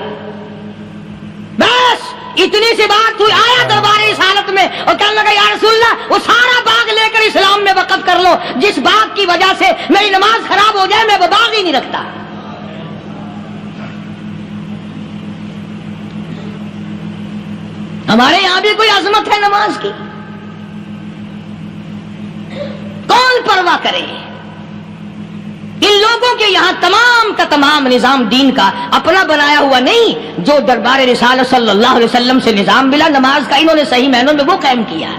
بس اتنی سی بات ہوئی، آیا دربار رسالت میں اور کہنے لگا یا رسول اللہ وہ سارا باغ لے کر اسلام میں وقف کر لو، جس باغ کی وجہ سے میری نماز خراب ہو جائے میں وہ باغ ہی نہیں رکھتا. ہمارے یہاں بھی کوئی عظمت ہے نماز کی؟ کون پرواہ کرے؟ ان لوگوں کے یہاں تمام کا تمام نظام دین کا اپنا بنایا ہوا نہیں، جو دربار رسالت صلی اللہ علیہ وسلم سے نظام ملا نماز کا، انہوں نے صحیح معنوں میں وہ قائم کیا.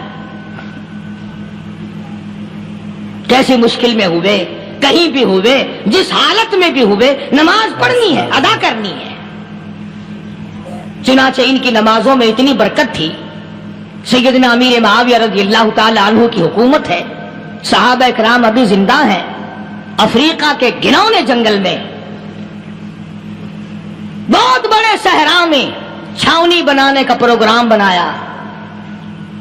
کیسی مشکل میں ہوئے، کہیں بھی ہوئے، جس حالت میں بھی ہوئے، نماز پڑھنی ہے، ادا کرنی ہے. چنانچہ ان کی نمازوں میں اتنی برکت تھی. سیدنا امیر معاویہ رضی اللہ تعالی عنہ کی حکومت ہے، صحابہ کرام ابھی زندہ ہیں. افریقہ کے گھنونے جنگل میں بہت بڑے صحرا میں چھاونی بنانے کا پروگرام بنایا.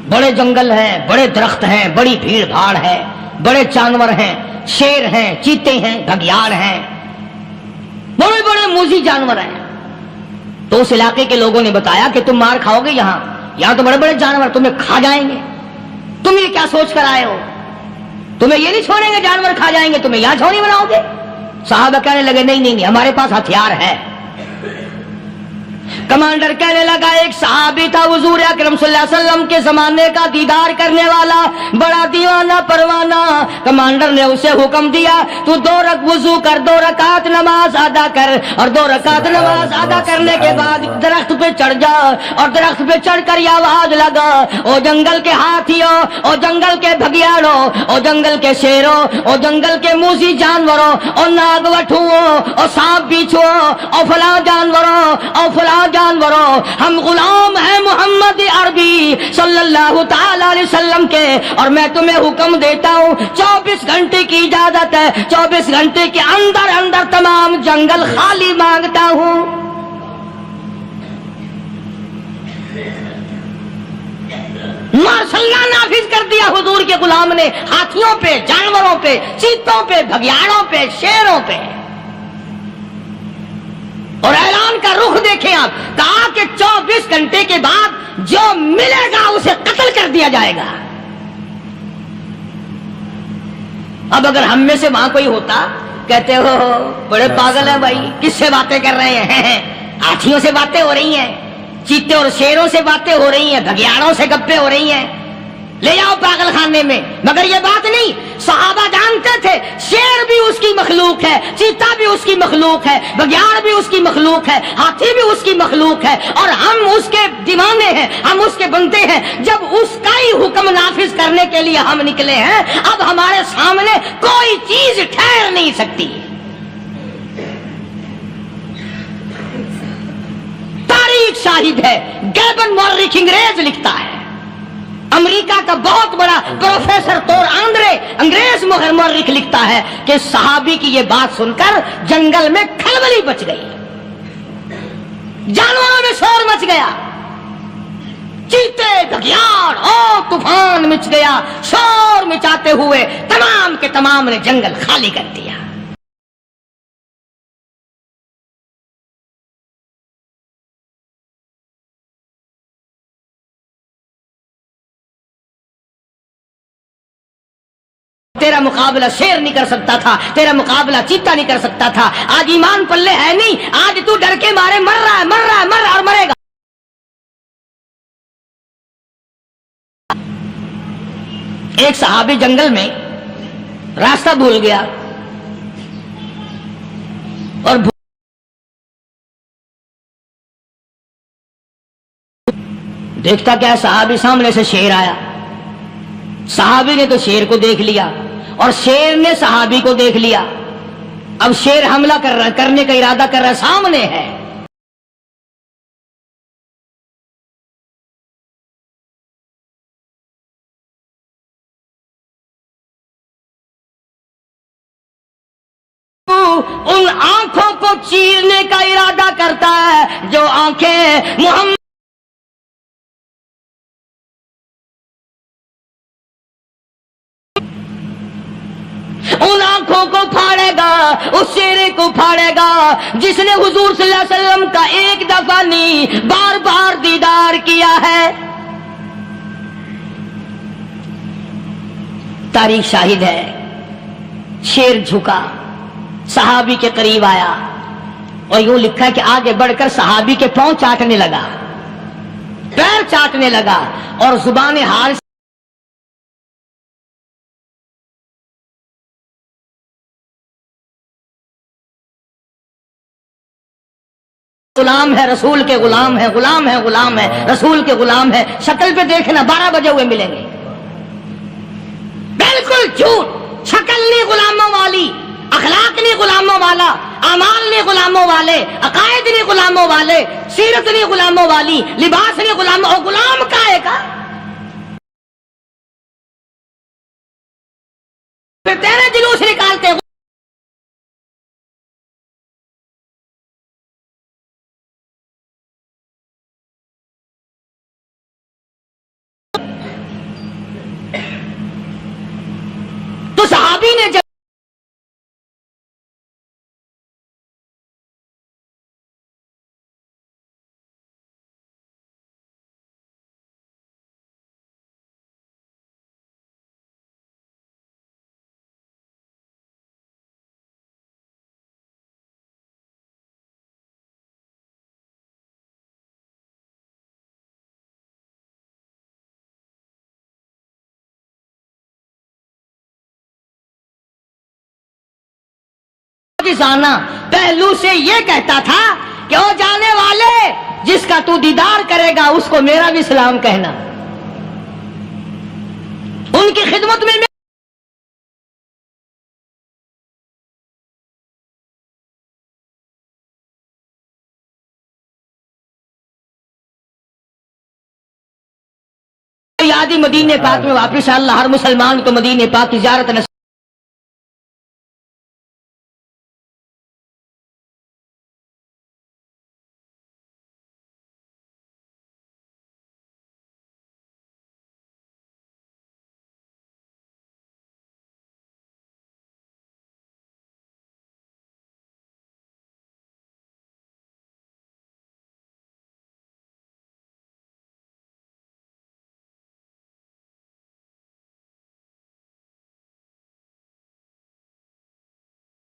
بڑے جنگل ہیں، بڑے درخت ہیں، بڑی بھیڑ بھاڑ ہے، بڑے جانور ہیں، شیر ہیں، چیتے ہیں، گھگیاڑ ہیں، بڑے بڑے موذی جانور ہیں. تو اس علاقے کے لوگوں نے بتایا کہ تم مار کھاؤ گے، یہاں تو بڑے بڑے جانور تمہیں کھا جائیں گے، تم یہ کیا سوچ کر آئے ہو؟ تمہیں یہ نہیں چھوڑیں گے، جانور کھا جائیں گے، تمہیں یہاں چھوڑی بناؤ گے؟ صحابہ کہنے لگے نہیں، ہمارے پاس ہتھیار ہے. کمانڈر کہنے لگا، ایک صحابی تھا حضور اکرم صلی اللہ علیہ وسلم کے زمانے کا دیدار کرنے والا، بڑا دیوانہ پروانہ. کمانڈر نے اسے حکم دیا تو 2 وضو کر، 2 رکعت نماز ادا کر، اور 2 رکعت نماز ادا کرنے کے بعد درخت پہ چڑھ جا، اور درخت پہ چڑھ کر یہ آواز لگا، او جنگل کے ہاتھیوں، او جنگل کے بھگیاڑوں، او جنگل کے شیروں، او جنگل کے موذی جانوروں، اور ناگ وٹھوؤں، اور سانپ بیچھوں، اور فلاں جانوروں، اور فلاں جانوروں، ہم غلام ہیں محمد عربی صلی اللہ تعالی علیہ وسلم کے، اور میں تمہیں حکم دیتا ہوں 24 گھنٹے کی اجازت ہے، 24 گھنٹے کے اندر اندر تمام جنگل خالی مانگتا ہوں. ماشاء اللہ نافذ کر دیا. دیا حضور کے غلام نے ہاتھیوں پہ، جانوروں پہ، چیتوں پہ، بھگیاڑوں پہ، شیروں پہ، اور اعلان کا رخ دیکھیں آپ، کہا کہ 24 گھنٹے کے بعد جو ملے گا اسے قتل کر دیا جائے گا۔ اب اگر ہم میں سے وہاں کوئی ہوتا، کہتے ہو بڑے پاگل ہیں بھائی، کس سے باتیں کر رہے ہیں؟ ہاتھیوں سے باتیں ہو رہی ہیں، چیتے اور شیروں سے باتیں ہو رہی ہیں، بھگیاڑوں سے گپیں ہو رہی ہیں، لے جاؤ پاگل خانے میں۔ مگر یہ بات نہیں، صحابہ جانتے تھے شیر بھی اس کی مخلوق ہے، چیتا بھی اس کی مخلوق ہے، بگیاڑ بھی اس کی مخلوق ہے، ہاتھی بھی اس کی مخلوق ہے، اور ہم اس کے دیوانے ہیں، ہم اس کے بندے ہیں۔ جب اس کا ہی حکم نافذ کرنے کے لیے ہم نکلے ہیں، اب ہمارے سامنے کوئی چیز ٹھہر نہیں سکتی۔ تاریخ شاہد ہے، گیبن مورخ انگریز لکھتا ہے، امریکہ کا بہت بڑا پروفیسر تور آندرے انگریز مورخ لکھتا ہے کہ صحابی کی یہ بات سن کر جنگل میں کھلبلی مچ گئی، جانوروں میں شور مچ گیا، چیتے، بھگیاڑ اور طوفان مچ گیا، شور مچاتے ہوئے تمام کے تمام نے جنگل خالی کر دیا۔ تیرا مقابلہ شیر نہیں کر سکتا تھا، تیرا مقابلہ چیتا نہیں کر سکتا تھا۔ آج ایمان پلے ہے نہیں، آج تو ڈر کے مارے مر رہا ہے، مر رہا ہے، مر رہا ہے اور مرے گا۔ ایک صحابی جنگل میں راستہ بھول گیا اور دیکھتا کیا صحابی سامنے سے شیر آیا، صحابی نے تو شیر کو دیکھ لیا اور شیر نے صحابی کو دیکھ لیا۔ اب شیر حملہ کرنے کا ارادہ کر رہا ہے، سامنے ہے۔ ان آنکھوں کو چیرنے کا ارادہ کرتا ہے جو آنکھیں محمد ان آنکھوں کو پھاڑے گا، اس چہرے کو پھاڑے گا جس نے حضور صلی اللہ علیہ وسلم کا ایک دفعہ نہیں بار بار دیدار کیا ہے۔ تاریخ شاہد ہے، شیر جھکا، صحابی کے قریب آیا اور یوں لکھا ہے کہ آگے بڑھ کر صحابی کے پاؤں چاٹنے لگا، پیر چاٹنے لگا اور زبان حال غلام ہے، رسول کے غلام ہے، غلام ہے، غلام ہے، رسول کے غلام ہے۔ شکل پہ دیکھنا 12 بجے ہوئے ملیں گے، بالکل جھوٹ، شکل نہیں غلاموں والی، اخلاق نہیں غلاموں والا، اعمال نہیں غلاموں والے، عقائد نہیں غلاموں والے، سیرت نہیں غلاموں والی، لباس نہیں غلاموں، اور غلام کائے کا؟ پھر تیرے جلوس نکالتے ہیں۔ تو صحابی نے جب آنا پہلو سے یہ کہتا تھا کہ او جانے والے، جس کا تو دیدار کرے گا اس کو میرا بھی سلام کہنا۔ ان کی خدمت میں یادی مدینے پاک میں واپس اللہ ہر مسلمان کو مدینے پاک کی زیارت نصیب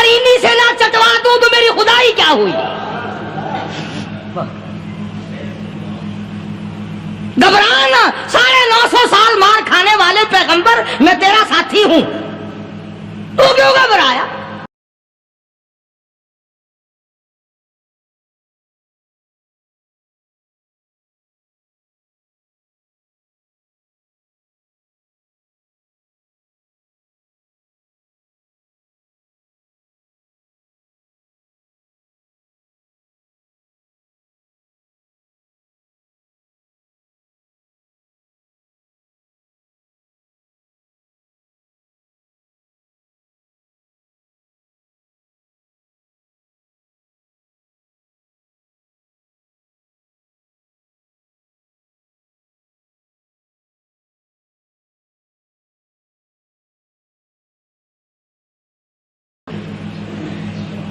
اگر انہی سے نہ چٹوا دوں تو میری خدائی کیا ہوئی؟ گھبرانا، 950 سال مار کھانے والے پیغمبر، میں تیرا ساتھی ہوں، تو کیوں گھبرایا؟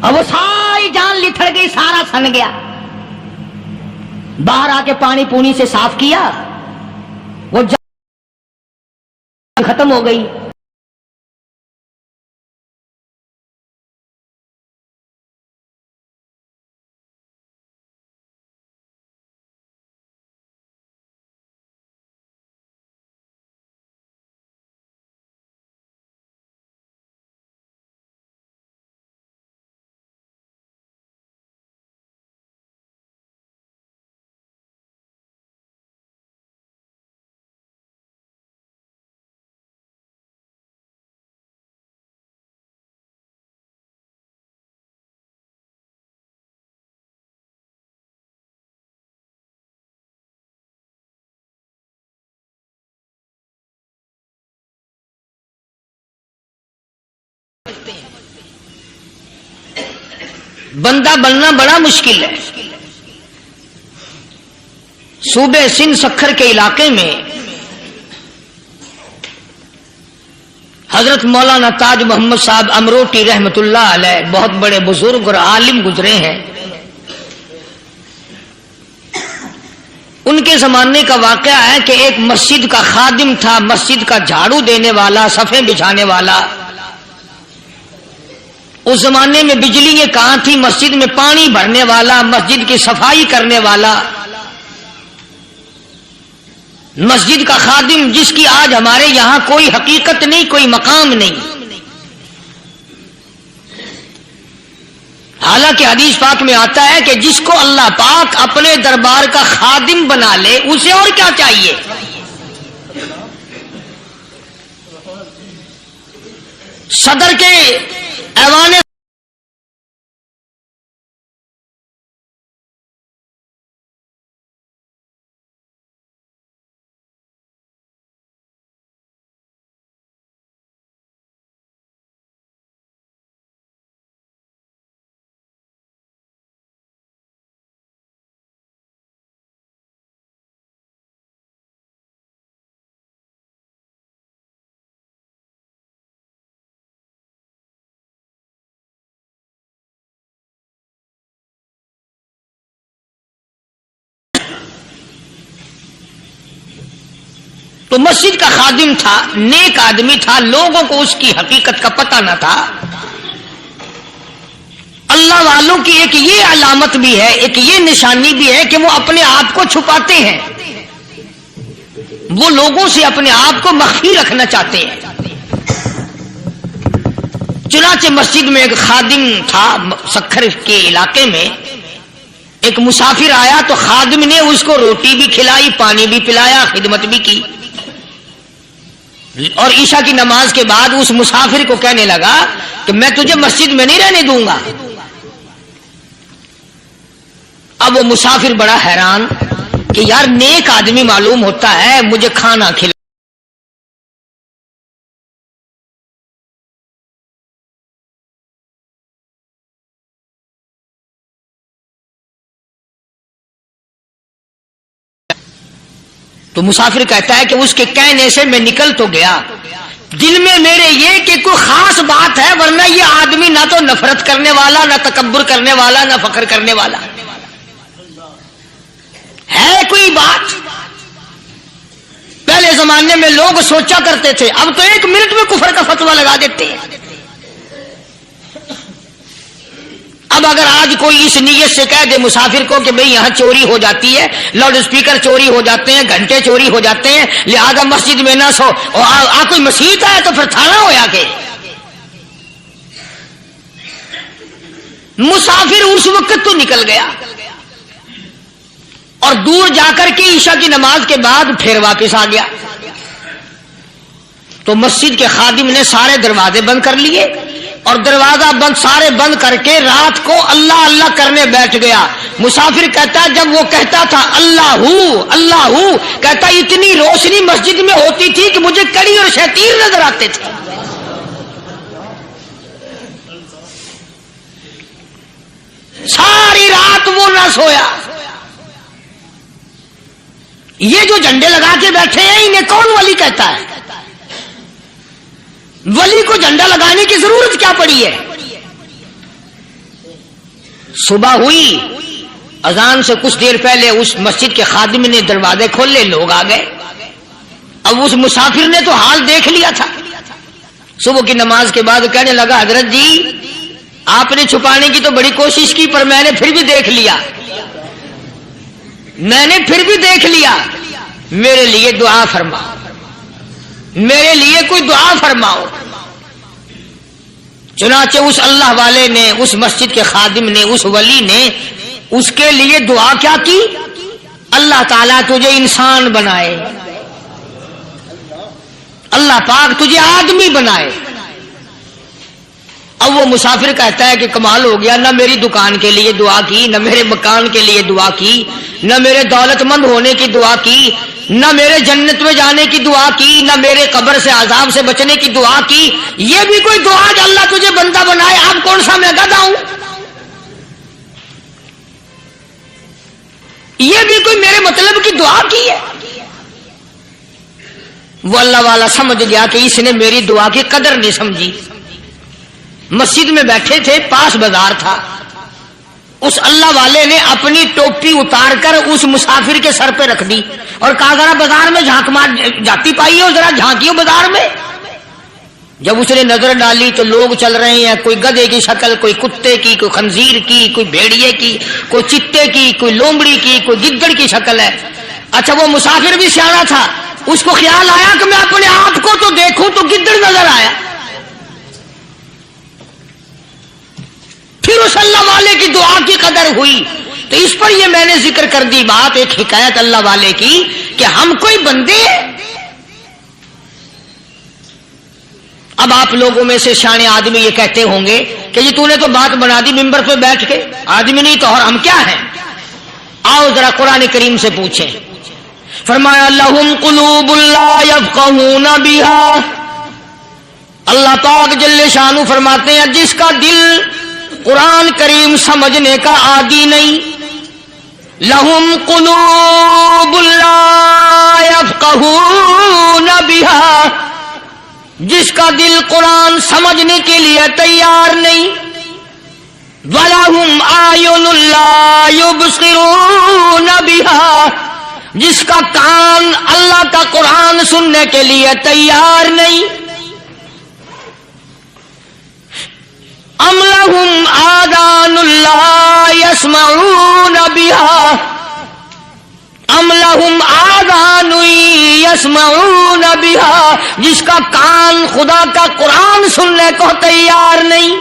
اب وہ ساری جان لتھڑ گئی، سارا سن گیا، باہر آ کے پانی پونی سے صاف کیا، وہ جان ختم ہو گئی۔ بندہ بننا بڑا مشکل ہے۔ صوبے سندھ سکھر کے علاقے میں حضرت مولانا تاج محمد صاحب امروٹی رحمت اللہ علیہ بہت بڑے بزرگ اور عالم گزرے ہیں۔ ان کے زمانے کا واقعہ ہے کہ ایک مسجد کا خادم تھا، مسجد کا جھاڑو دینے والا، صفیں بچھانے والا۔ اس زمانے میں بجلی یہ کہاں تھی، مسجد میں پانی بھرنے والا، مسجد کی صفائی کرنے والا، مسجد کا خادم، جس کی آج ہمارے یہاں کوئی حقیقت نہیں، کوئی مقام نہیں۔ حالانکہ حدیث پاک میں آتا ہے کہ جس کو اللہ پاک اپنے دربار کا خادم بنا لے اسے اور کیا چاہیے۔ صدر کے ایوان تو مسجد کا خادم تھا، نیک آدمی تھا، لوگوں کو اس کی حقیقت کا پتہ نہ تھا۔ اللہ والوں کی ایک یہ علامت بھی ہے، ایک یہ نشانی بھی ہے کہ وہ اپنے آپ کو چھپاتے ہیں، وہ لوگوں سے اپنے آپ کو مخفی رکھنا چاہتے ہیں۔ چنانچہ مسجد میں ایک خادم تھا، سکھر کے علاقے میں ایک مسافر آیا تو خادم نے اس کو روٹی بھی کھلائی، پانی بھی پلایا، خدمت بھی کی، اور عشاء کی نماز کے بعد اس مسافر کو کہنے لگا کہ میں تجھے مسجد میں نہیں رہنے دوں گا۔ اب وہ مسافر بڑا حیران کہ یار نیک آدمی معلوم ہوتا ہے، مجھے کھانا کھلا تو مسافر کہتا ہے کہ اس کے کہنے سے میں نکل تو گیا، دل میں میرے یہ کہ کوئی خاص بات ہے، ورنہ یہ آدمی نہ تو نفرت کرنے والا، نہ تکبر کرنے والا، نہ فخر کرنے والا ہے۔ کوئی بات پہلے زمانے میں لوگ سوچا کرتے تھے، اب تو 1 منٹ میں کفر کا فتویٰ لگا دیتے ہیں۔ اب اگر آج کوئی اس نیت سے کہہ دے مسافر کو کہ بھئی یہاں چوری ہو جاتی ہے، لاؤڈ اسپیکر چوری ہو جاتے ہیں، گھنٹے چوری ہو جاتے ہیں، لہذا مسجد میں نہ سو، اور کوئی مسجد ہے تو پھر تھانہ ہویا کہ مسافر اس وقت تو نکل گیا اور دور جا کر کے عشاء کی نماز کے بعد پھر واپس آ گیا، تو مسجد کے خادم نے سارے دروازے بند کر لیے اور دروازہ بند سارے بند کر کے رات کو اللہ اللہ کرنے بیٹھ گیا۔ مسافر کہتا جب وہ کہتا تھا اللہ ہو کہتا اتنی روشنی مسجد میں ہوتی تھی کہ مجھے کڑی اور شیطیر نظر آتے تھے۔ ساری رات وہ نہ سویا۔ یہ جو جھنڈے لگا کے بیٹھے ہیں انہیں کون ولی کہتا ہے؟ ولی کو جھنڈا لگانے کی ضرورت کیا پڑی ہے؟ صبح ہوئی، اذان سے کچھ دیر پہلے اس مسجد کے خادم نے دروازے کھولے، لوگ آ گئے۔ اب اس مسافر نے تو حال دیکھ لیا تھا۔ صبح کی نماز کے بعد کہنے لگا حضرت جی آپ نے چھپانے کی تو بڑی کوشش کی پر میں نے پھر بھی دیکھ لیا، میرے لیے دعا فرماؤ، میرے لیے کوئی دعا فرماؤ۔ چنانچہ اس اللہ والے نے، اس مسجد کے خادم نے، اس ولی نے اس کے لیے دعا کیا کی؟ اللہ تعالیٰ تجھے انسان بنائے، اللہ پاک تجھے آدمی بنائے۔ اب وہ مسافر کہتا ہے کہ کمال ہو گیا، نہ میری دکان کے لیے دعا کی، نہ میرے مکان کے لیے دعا کی، نہ میرے دولت مند ہونے کی دعا کی، نہ میرے جنت میں جانے کی دعا کی، نہ میرے قبر سے عذاب سے بچنے کی دعا کی۔ یہ بھی کوئی دعا کہ اللہ تجھے بندہ بنائے؟ اب کون سا میں گدھا ہوں؟ یہ بھی کوئی میرے مطلب کی دعا کی ہے؟ وہ اللہ والا سمجھ گیا کہ اس نے میری دعا کی قدر نہیں سمجھی۔ مسجد میں بیٹھے تھے، پاس بازار تھا، اس اللہ والے نے اپنی ٹوپی اتار کر اس مسافر کے سر پہ رکھ دی اور کہا ذرا بازار میں جھانک مار جاتی پائی ہو، ذرا جھانکیو بازار میں۔ جب اس نے نظر ڈالی تو لوگ چل رہے ہیں، کوئی گدھے کی شکل، کوئی کتے کی، کوئی خنزیر کی، کوئی بھیڑیے کی، کوئی چتے کی، کوئی لومڑی کی، کوئی گدڑ کی شکل ہے۔ اچھا وہ مسافر بھی سیانا تھا، اس کو خیال آیا کہ میں اپنے آپ کو تو دیکھوں تو گدڑ نظر آیا۔ پھر اس اللہ والے کی دعا کی قدر ہوئی۔ تو اس پر یہ میں نے ذکر کر دی بات، ایک حکایت اللہ والے کی کہ ہم کوئی بندے ہیں۔ اب آپ لوگوں میں سے شانے آدمی یہ کہتے ہوں گے کہ جی تو نے تو بات بنا دی ممبر پہ بیٹھ کے، آدمی نہیں تو اور ہم کیا ہیں؟ آؤ ذرا قرآن کریم سے پوچھیں۔ فرمایا لہم قلوب لا یفقہون بہا، اللہ پاک جل شانہ فرماتے ہیں جس کا دل قرآن کریم سمجھنے کا عادی نہیں، لہم قلوب لا یفقہون بہا، جس کا دل قرآن سمجھنے کے لیے تیار نہیں، وَلَهُمْ أَعْيُنٌ لَا يُبْصِرُونَ بِهَا، جس کا کان اللہ کا قرآن سننے کے لیے تیار نہیں، أَمْ لَهُمْ آذَانٌ لَا يَسْمَعُونَ بِهَا، أَمْ لَهُمْ آذَانٌ يَسْمَعُونَ بِهَا، جس کا کان خدا کا قرآن سننے کو تیار نہیں۔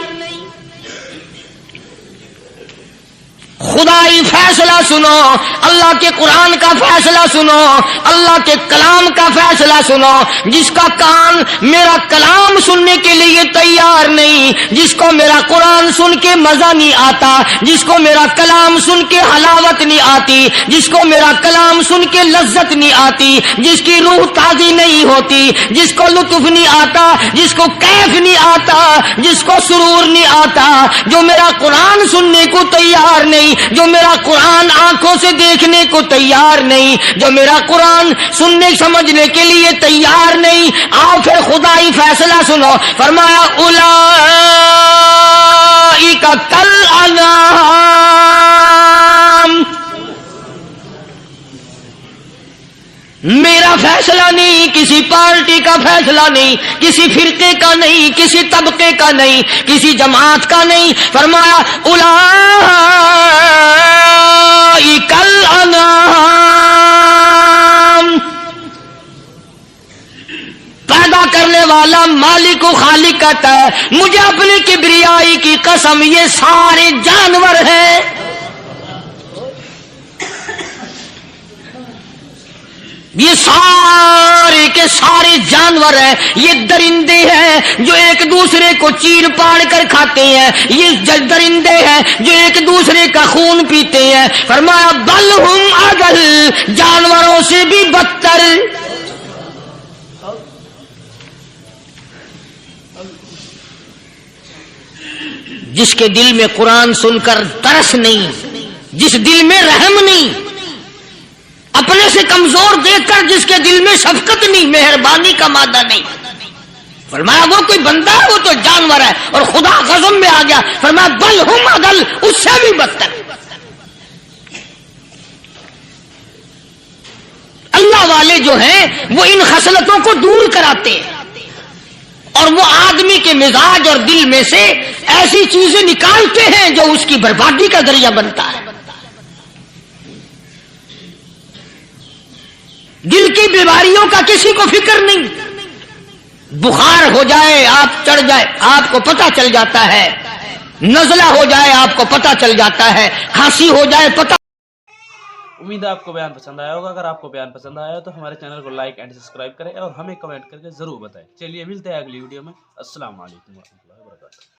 خدائی فیصلہ سنو، اللہ کے قرآن کا فیصلہ سنو، اللہ کے کلام کا فیصلہ سنو۔ جس کا کان میرا کلام سننے کے لیے تیار نہیں، جس کو میرا قرآن سن کے مزہ نہیں آتا، جس کو میرا کلام سن کے حلاوت نہیں آتی، جس کو میرا کلام سن کے لذت نہیں آتی، جس کی روح تازی نہیں ہوتی، جس کو لطف نہیں آتا، جس کو کیف نہیں آتا، جس کو سرور نہیں آتا، جو میرا قرآن سننے کو تیار نہیں، جو میرا قرآن آنکھوں سے دیکھنے کو تیار نہیں، جو میرا قرآن سننے سمجھنے کے لیے تیار نہیں، آؤ پھر خدائی فیصلہ سنو۔ فرمایا اولئک کالانعام، میرا فیصلہ نہیں، کسی پارٹی کا فیصلہ نہیں، کسی فرقے کا نہیں، کسی طبقے کا نہیں، کسی جماعت کا نہیں. فرمایا اولئک الانعام. پیدا کرنے والا مالک و خالق کہتا ہے مجھے اپنی کبریائی کی قسم یہ سارے جانور ہیں. یہ سارے کے سارے جانور ہیں، یہ درندے ہیں جو ایک دوسرے کو چیر پاڑ کر کھاتے ہیں، یہ درندے ہیں جو ایک دوسرے کا خون پیتے ہیں. فرمایا بل ہم اضل، جانوروں سے بھی بدتر. جس کے دل میں قرآن سن کر ترس نہیں، جس دل میں رحم نہیں، اپنے سے کمزور دیکھ کر جس کے دل میں شفقت نہیں، مہربانی کا مادہ نہیں. فرمایا وہ کوئی بندہ ہے، وہ تو جانور ہے. اور خدا غضب میں آ گیا، فرمایا بل ہم اضل، اس سے بھی بدتر. اللہ والے جو ہیں وہ ان خصلتوں کو دور کراتے ہیں اور وہ آدمی کے مزاج اور دل میں سے ایسی چیزیں نکالتے ہیں جو اس کی بربادی کا ذریعہ بنتا ہے. دل کی بیماریوں کا کسی کو فکر نہیں. بخار ہو جائے، آپ چڑھ جائے، آپ کو پتہ چل جاتا ہے. نزلہ ہو جائے، آپ کو پتہ چل جاتا ہے. کھانسی ہو جائے، پتہ. امید ہے آپ کو بیان پسند آیا ہوگا. اگر آپ کو بیان پسند آیا تو ہمارے چینل کو لائک اینڈ سبسکرائب کریں اور ہمیں کمنٹ کر کے ضرور بتائیں. چلیے ملتے ہیں اگلی ویڈیو میں. السلام علیکم ورحمۃ اللہ وبرکاتہ.